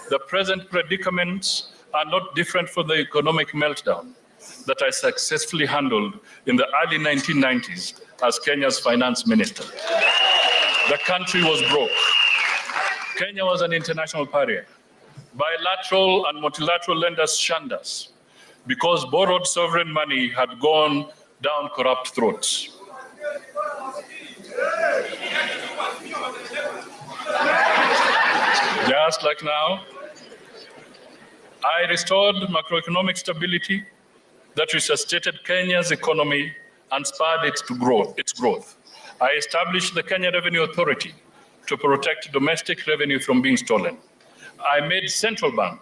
The present predicaments are not different from the economic meltdown that I successfully handled in the early 1990s as Kenya's finance minister. The country was broke. Kenya was an international pariah. Bilateral and multilateral lenders shunned us because borrowed sovereign money had gone down corrupt throats. Just like now, I restored macroeconomic stability that resuscitated Kenya's economy and spurred its growth. I established the Kenya Revenue Authority to protect domestic revenue from being stolen. I made Central Bank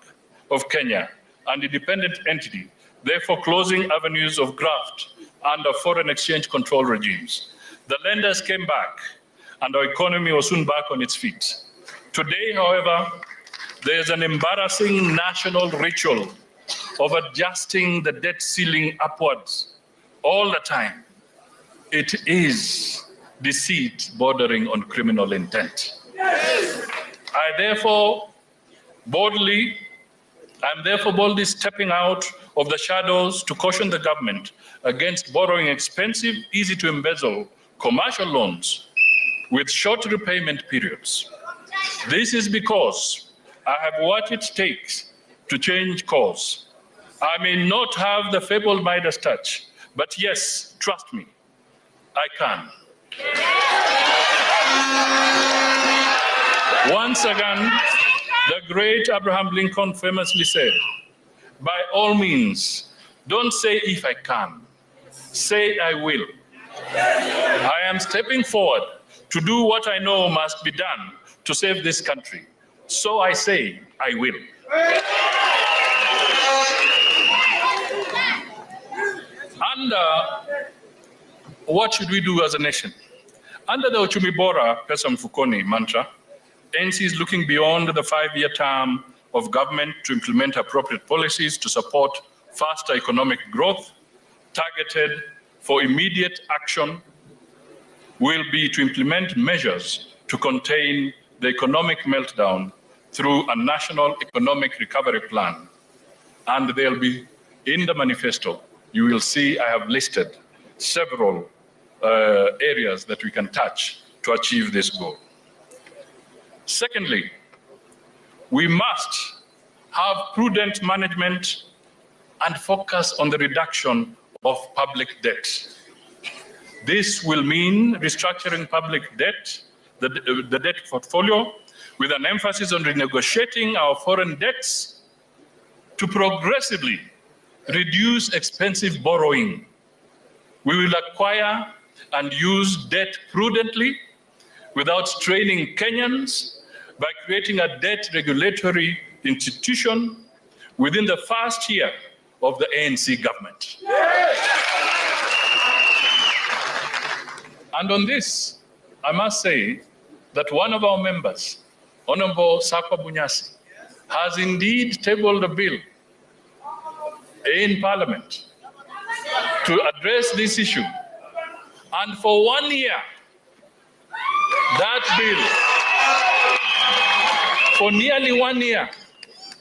of Kenya an independent entity, therefore closing avenues of graft under foreign exchange control regimes. The lenders came back and our economy was soon back on its feet. Today, however, there is an embarrassing national ritual of adjusting the debt ceiling upwards all the time. It is deceit bordering on criminal intent. I'm therefore boldly stepping out of the shadows to caution the government against borrowing expensive, easy to embezzle commercial loans with short repayment periods. This is because I have what it takes to change course. I may not have the fabled Midas touch, but yes, trust me, I can. Once again, the great Abraham Lincoln famously said, by all means, don't say if I can, say I will. I am stepping forward to do what I know must be done to save this country. So I say I will. What should we do as a nation? Under the Uchumi Bora Pesa Mfukoni mantra, ANC is looking beyond the 5-year term of government to implement appropriate policies to support faster economic growth. Targeted for immediate action will be to implement measures to contain the economic meltdown through a national economic recovery plan. And they'll be in the manifesto. You will see I have listed several areas that we can touch to achieve this goal. Secondly, we must have prudent management and focus on the reduction of public debt. This will mean restructuring public debt, the debt portfolio, with an emphasis on renegotiating our foreign debts to progressively reduce expensive borrowing. We will acquire and use debt prudently without straining Kenyans by creating a debt regulatory institution within the first year of the ANC government. And on this, I must say that one of our members, Honorable Sakwa Bunyasi, has indeed tabled a bill in Parliament to address this issue. And for 1 year, that bill, for nearly 1 year,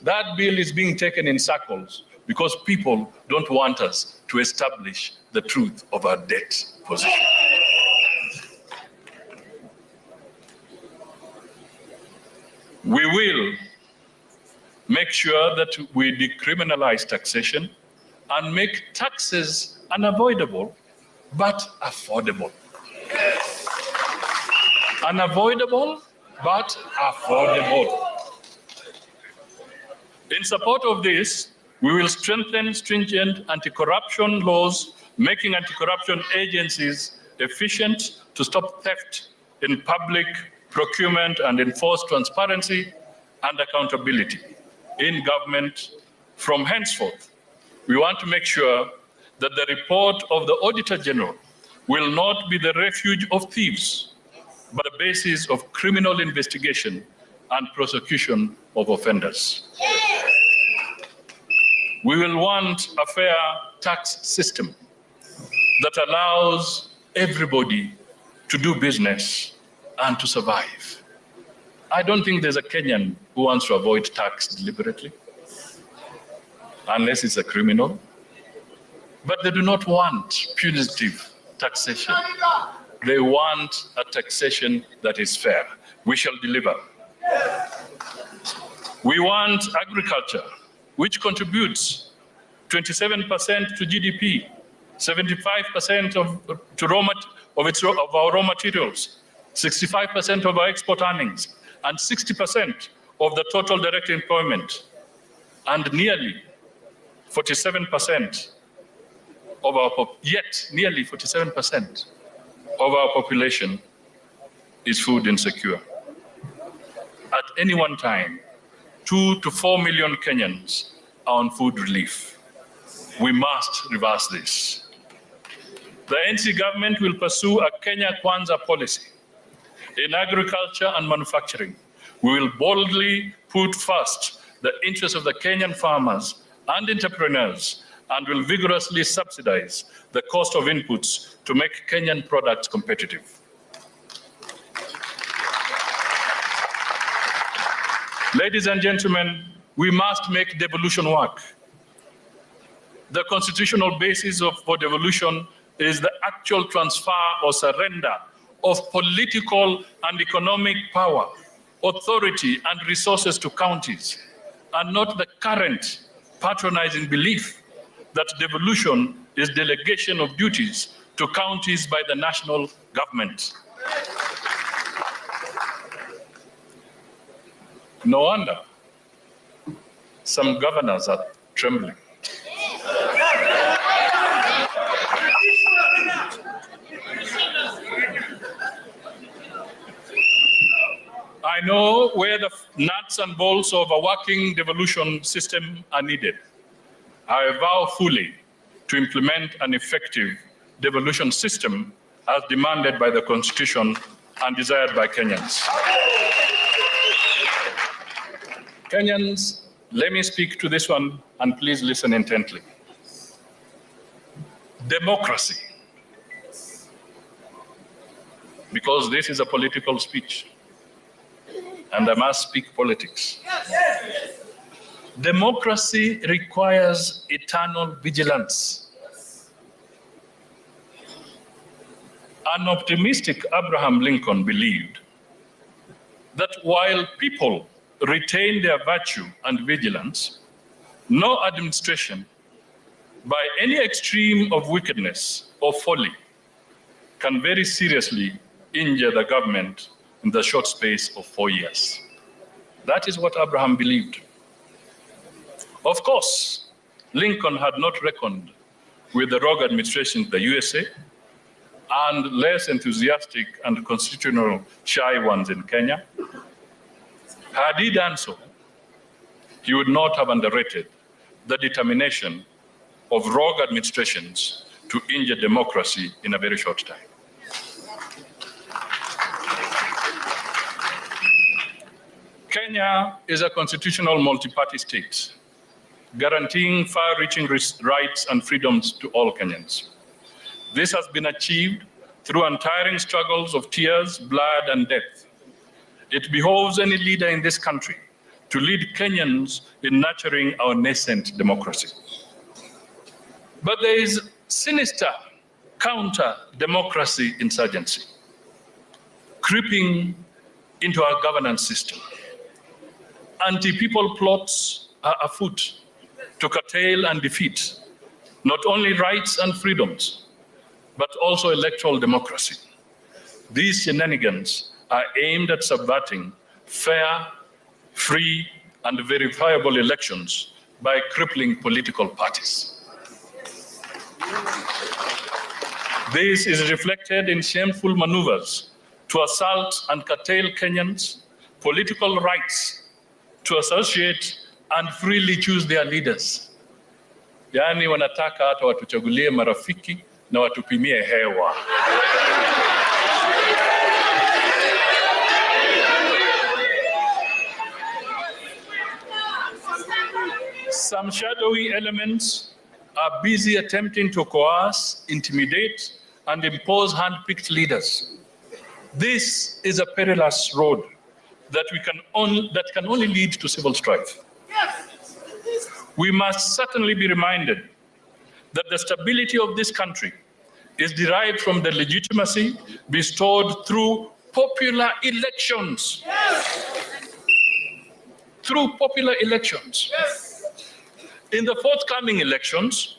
that bill is being taken in circles because people don't want us to establish the truth of our debt position. We will make sure that we decriminalize taxation and make taxes unavoidable but affordable. Unavoidable but affordable. In support of this, we will strengthen stringent anti-corruption laws, making anti-corruption agencies efficient to stop theft in public procurement and enforce transparency and accountability in government. From henceforth, we want to make sure that the report of the Auditor General will not be the refuge of thieves, but the basis of criminal investigation and prosecution of offenders. We will want a fair tax system that allows everybody to do business and to survive. I don't think there's a Kenyan who wants to avoid tax deliberately. unless it's a criminal. But they do not want punitive taxation. They want a taxation that is fair. We shall deliver. We want agriculture, which contributes 27% to GDP, 75% of our raw materials, 65% of our export earnings, and 60% of the total direct employment, and nearly 47% of our nearly 47% of our population is food insecure. At any one time, 2 to 4 million Kenyans are on food relief. We must reverse this. The NC government will pursue a Kenya Kwanza policy in agriculture and manufacturing. We will boldly put first the interests of the Kenyan farmers and entrepreneurs, and will vigorously subsidize the cost of inputs to make Kenyan products competitive. Ladies and gentlemen, we must make devolution work. The constitutional basis for devolution is the actual transfer or surrender of political and economic power, authority, and resources to counties, and not the current patronizing belief that devolution is delegation of duties to counties by the national government. No wonder some governors are trembling. I know where the nuts and bolts of a working devolution system are needed. I vow fully to implement an effective devolution system as demanded by the Constitution and desired by Kenyans. Kenyans, let me speak to this one and please listen intently. Democracy, because this is a political speech and I must speak politics. Democracy requires eternal vigilance. An optimistic Abraham Lincoln believed that while people retain their virtue and vigilance, no administration, by any extreme of wickedness or folly, can very seriously injure the government in the short space of 4 years. That is what Abraham believed. Of course, Lincoln had not reckoned with the rogue administration of the USA and less enthusiastic and constitutional shy ones in Kenya. Had he done so, he would not have underrated the determination of rogue administrations to injure democracy in a very short time. Kenya is a constitutional multi-party state, guaranteeing far-reaching rights and freedoms to all Kenyans. This has been achieved through untiring struggles of tears, blood, and death. It behoves any leader in this country to lead Kenyans in nurturing our nascent democracy. But there is sinister counter-democracy insurgency creeping into our governance system. Anti-people plots are afoot to curtail and defeat not only rights and freedoms, but also electoral democracy. These shenanigans are aimed at subverting fair, free, and verifiable elections by crippling political parties. This is reflected in shameful maneuvers to assault and curtail Kenyans' political rights to associate and freely choose their leaders. Yaani wanataka hata watuchagulie marafiki na watupimie hewa. Some shadowy elements are busy attempting to coerce, intimidate, and impose hand-picked leaders. This is a perilous road that can only lead to civil strife. we must certainly be reminded that the stability of this country is derived from the legitimacy bestowed through popular elections. Yes. Through popular elections. Yes. In the forthcoming elections,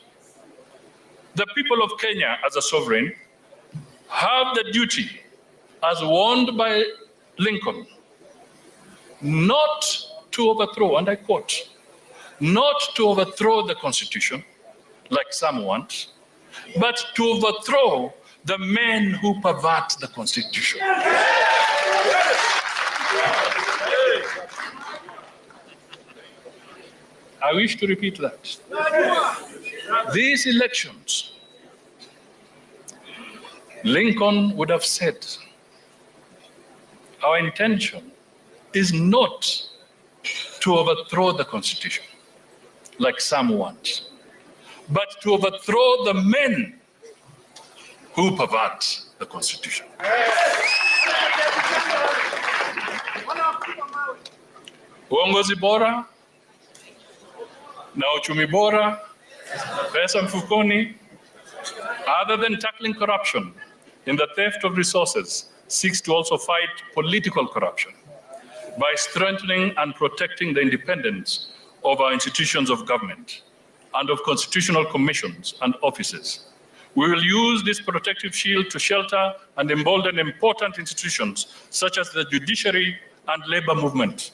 the people of Kenya as a sovereign have the duty, as warned by Lincoln, not to overthrow, and I quote, not to overthrow the Constitution, like some want, but to overthrow the men who pervert the Constitution. I wish to repeat that. These elections, Lincoln would have said, our intention is not to overthrow the Constitution, like some want, but to overthrow the men who pervert the Constitution. Uongozi bora na uchumi bora, pesa mfukoni, other than tackling corruption in the theft of resources, seeks to also fight political corruption by strengthening and protecting the independence of our institutions of government and of constitutional commissions and offices. We will use this protective shield to shelter and embolden important institutions such as the judiciary and labor movement.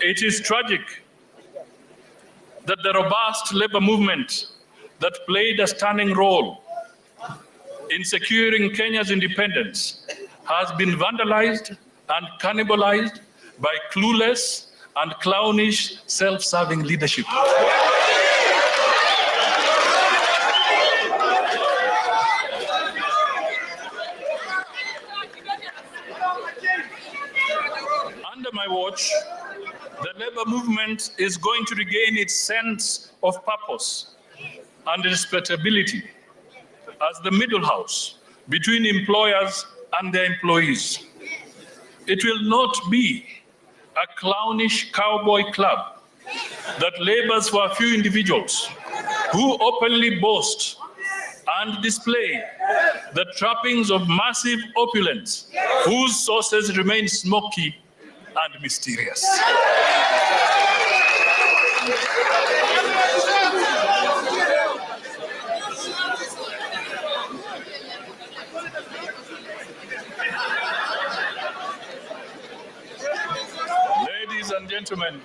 It is tragic that the robust labor movement that played a stunning role in securing Kenya's independence has been vandalized and cannibalized by clueless and clownish self-serving leadership. Under my watch, the labor movement is going to regain its sense of purpose and respectability as the middle house between employers and their employees. It will not be a clownish cowboy club that labors for a few individuals who openly boast and display the trappings of massive opulence, whose sources remain smoky and mysterious. Ladies and gentlemen,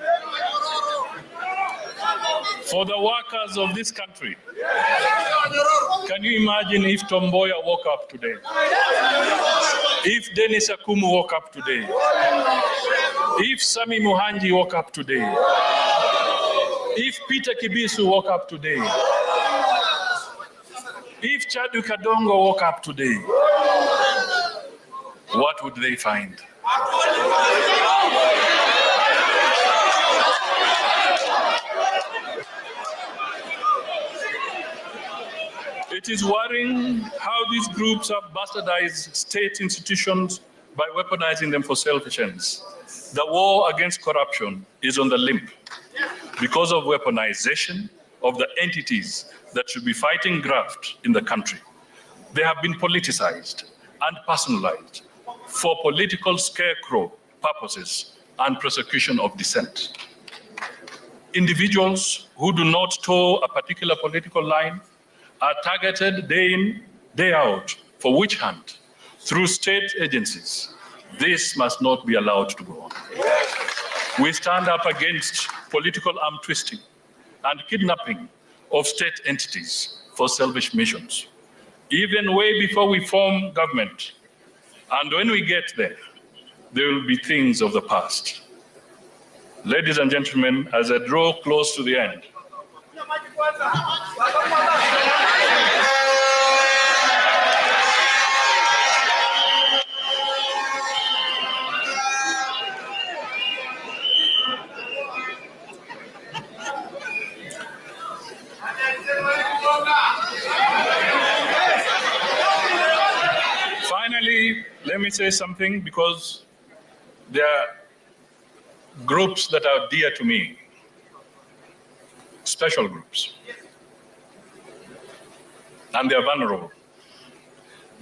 for the workers of this country, can you imagine if Tom Mboya woke up today? If Dennis Akumu woke up today? If Sami Muhanji woke up today? If Peter Kibisu woke up today? If Chadu Kadongo woke up today? What would they find? It is worrying how these groups have bastardized state institutions by weaponizing them for selfish ends. The war against corruption is on the limp because of weaponization of the entities that should be fighting graft in the country. They have been politicized and personalized for political scarecrow purposes and persecution of dissent. Individuals who do not toe a particular political line are targeted day in, day out for witch hunt through state agencies. This must not be allowed to go on. We stand up against political arm twisting and kidnapping of state entities for selfish missions, even way before we form government. And when we get there, there will be things of the past. Ladies and gentlemen, as I draw close to the end, finally, let me say something, because there are groups that are dear to me. special groups. And they are vulnerable.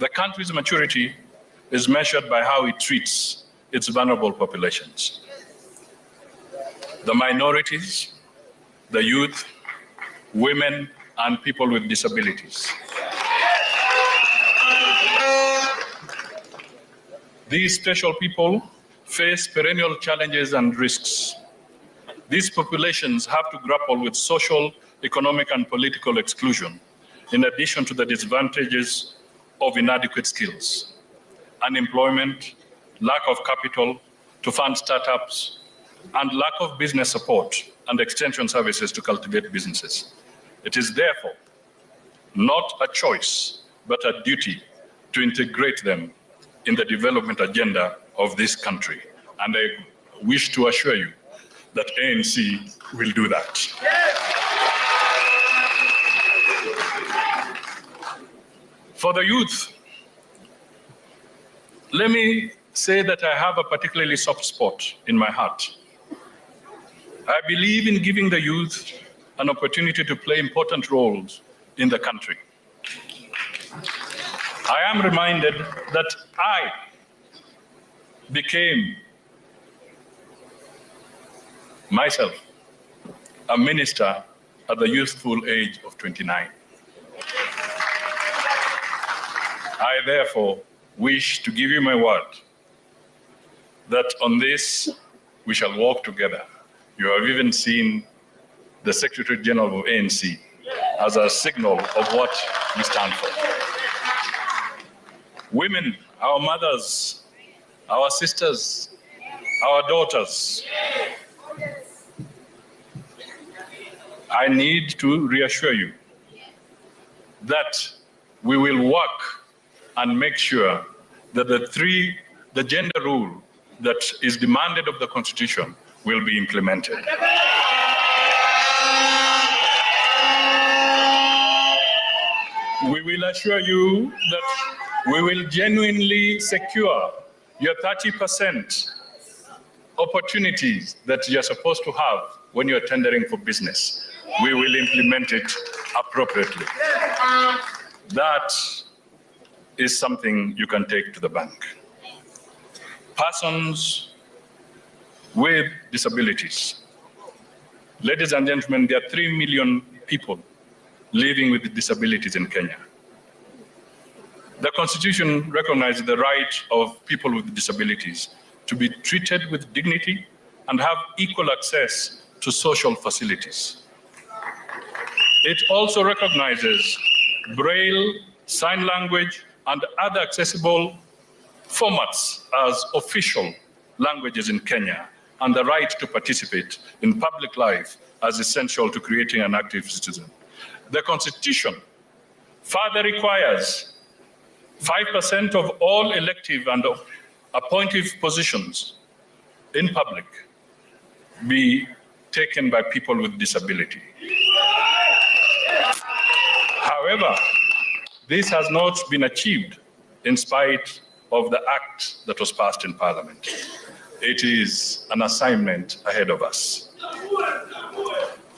The country's maturity is measured by how it treats its vulnerable populations. The minorities, the youth, women, and people with disabilities. These special people face perennial challenges and risks. These populations have to grapple with social, economic, and political exclusion, in addition to the disadvantages of inadequate skills, unemployment, lack of capital to fund startups, and lack of business support and extension services to cultivate businesses. It is therefore not a choice, but a duty to integrate them in the development agenda of this country. And I wish to assure you that ANC will do that. For the youth, let me say that I have a particularly soft spot in my heart. I believe in giving the youth an opportunity to play important roles in the country. I am reminded that I became myself a minister at the youthful age of 29. I therefore wish to give you my word that on this we shall walk together. You have even seen the Secretary General of ANC as a signal of what we stand for. Women, our mothers, our sisters, our daughters, I need to reassure you that we will work and make sure that the gender rule that is demanded of the Constitution will be implemented. We will assure you that we will genuinely secure your 30% opportunities that you're supposed to have when you're tendering for business. We will implement it appropriately. That is something you can take to the bank. Persons with disabilities. Ladies and gentlemen, there are 3 million people living with disabilities in Kenya. The Constitution recognizes the right of people with disabilities to be treated with dignity and have equal access to social facilities. It also recognizes Braille, sign language, and other accessible formats as official languages in Kenya, and the right to participate in public life as essential to creating an active citizen. The Constitution further requires 5% of all elective and appointive positions in public be taken by people with disability. However, this has not been achieved in spite of the act that was passed in Parliament. It is an assignment ahead of us.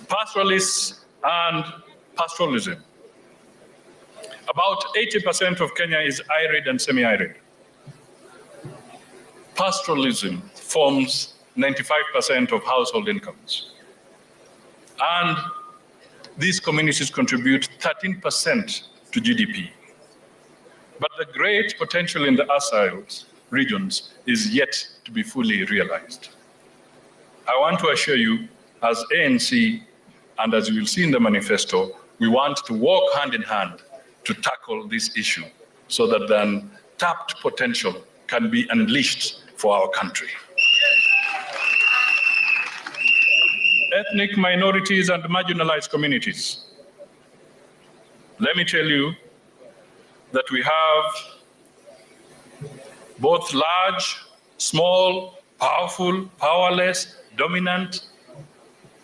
Pastoralists and pastoralism. About 80% of Kenya is arid and semi-arid. Pastoralism forms 95% of household incomes. And these communities contribute 13% to GDP. But the great potential in the arsile regions is yet to be fully realized. I want to assure you, as ANC, and as you will see in the manifesto, we want to work hand in hand to tackle this issue so that the untapped potential can be unleashed for our country. Ethnic minorities and marginalized communities. Let me tell you that we have both large, small, powerful, powerless, dominant,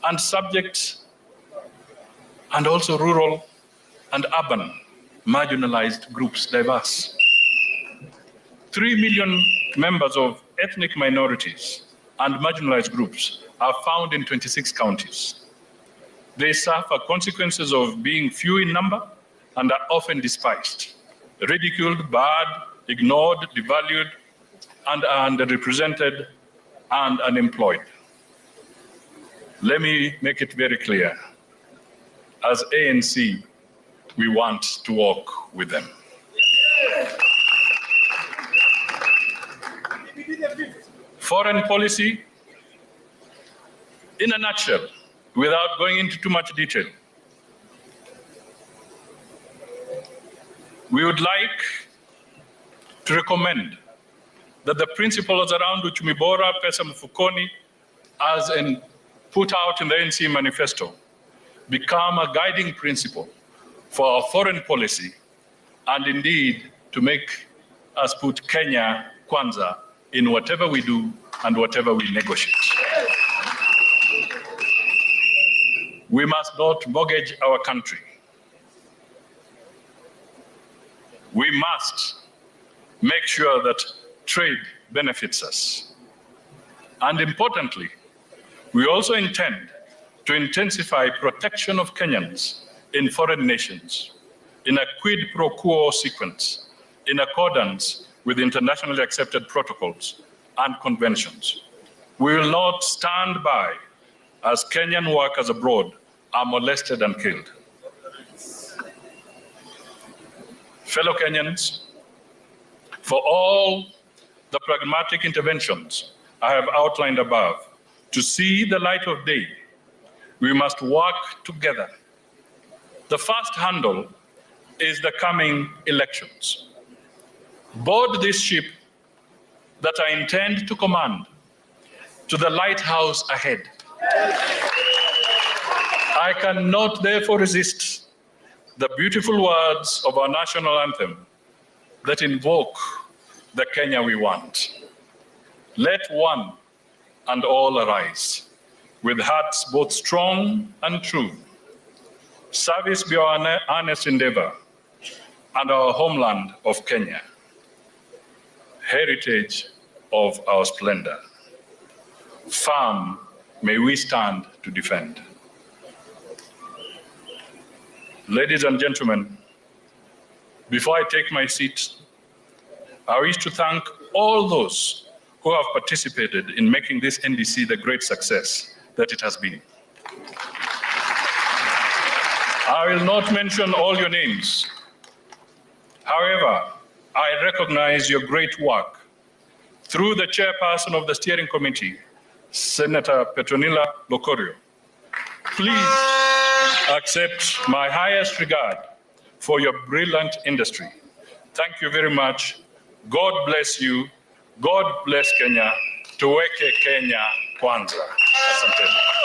and subject, and also rural and urban marginalized groups, diverse. 3 million members of ethnic minorities and marginalized groups are found in 26 counties. They suffer consequences of being few in number and are often despised, ridiculed, barred, ignored, devalued, and are underrepresented and unemployed. Let me make it very clear. As ANC, we want to walk with them. Foreign policy, in a nutshell, without going into too much detail, we would like to recommend that the principles around Uchumi Bora, Pesa Mfukoni, as in put out in the ANC manifesto, become a guiding principle for our foreign policy, and indeed to make us put Kenya Kwanza in whatever we do and whatever we negotiate. We must not mortgage our country. We must make sure that trade benefits us. And importantly, we also intend to intensify protection of Kenyans in foreign nations in a quid pro quo sequence in accordance with internationally accepted protocols and conventions. We will not stand by as Kenyan workers abroad are molested and killed. Fellow Kenyans, for all the pragmatic interventions I have outlined above, to see the light of day, we must work together. The first handle is the coming elections. Board this ship that I intend to command to the lighthouse ahead. I cannot therefore resist the beautiful words of our national anthem that invoke the Kenya we want. Let one and all arise, with hearts both strong and true. Service be our earnest endeavor, and our homeland of Kenya, heritage of our splendor. Firm may we stand to defend. Ladies and gentlemen, before I take my seat, I wish to thank all those who have participated in making this NDC the great success that it has been. I will not mention all your names. However, I recognize your great work through the chairperson of the steering committee, Senator Petronila Lokorio. Please accept my highest regard for your brilliant industry. Thank you very much. God bless you. God bless Kenya. Tuweke Kenya kwanza. Asante.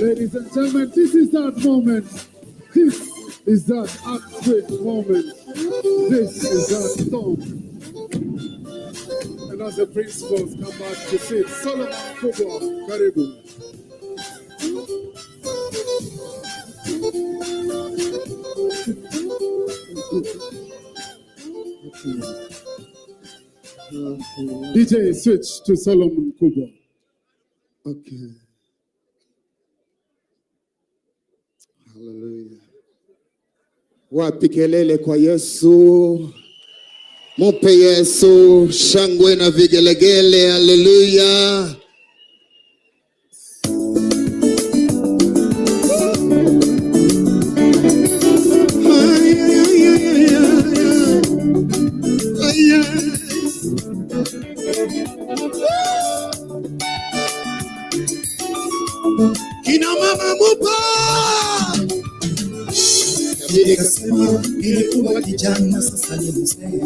Ladies and gentlemen, this is that moment. This is that earthquake moment. This is that storm. And as the principals come back to sit, Solomon Kubwa, Karibu. DJ, switch to Solomon Kubwa. Okay. Hallelujah. Wapi kelele kwa Yesu. Mupe Yesu shangwe na vigelegele. Hallelujah. Kina mama mupa. Kabili kasema nilikuwa kijana sasa ni mzee.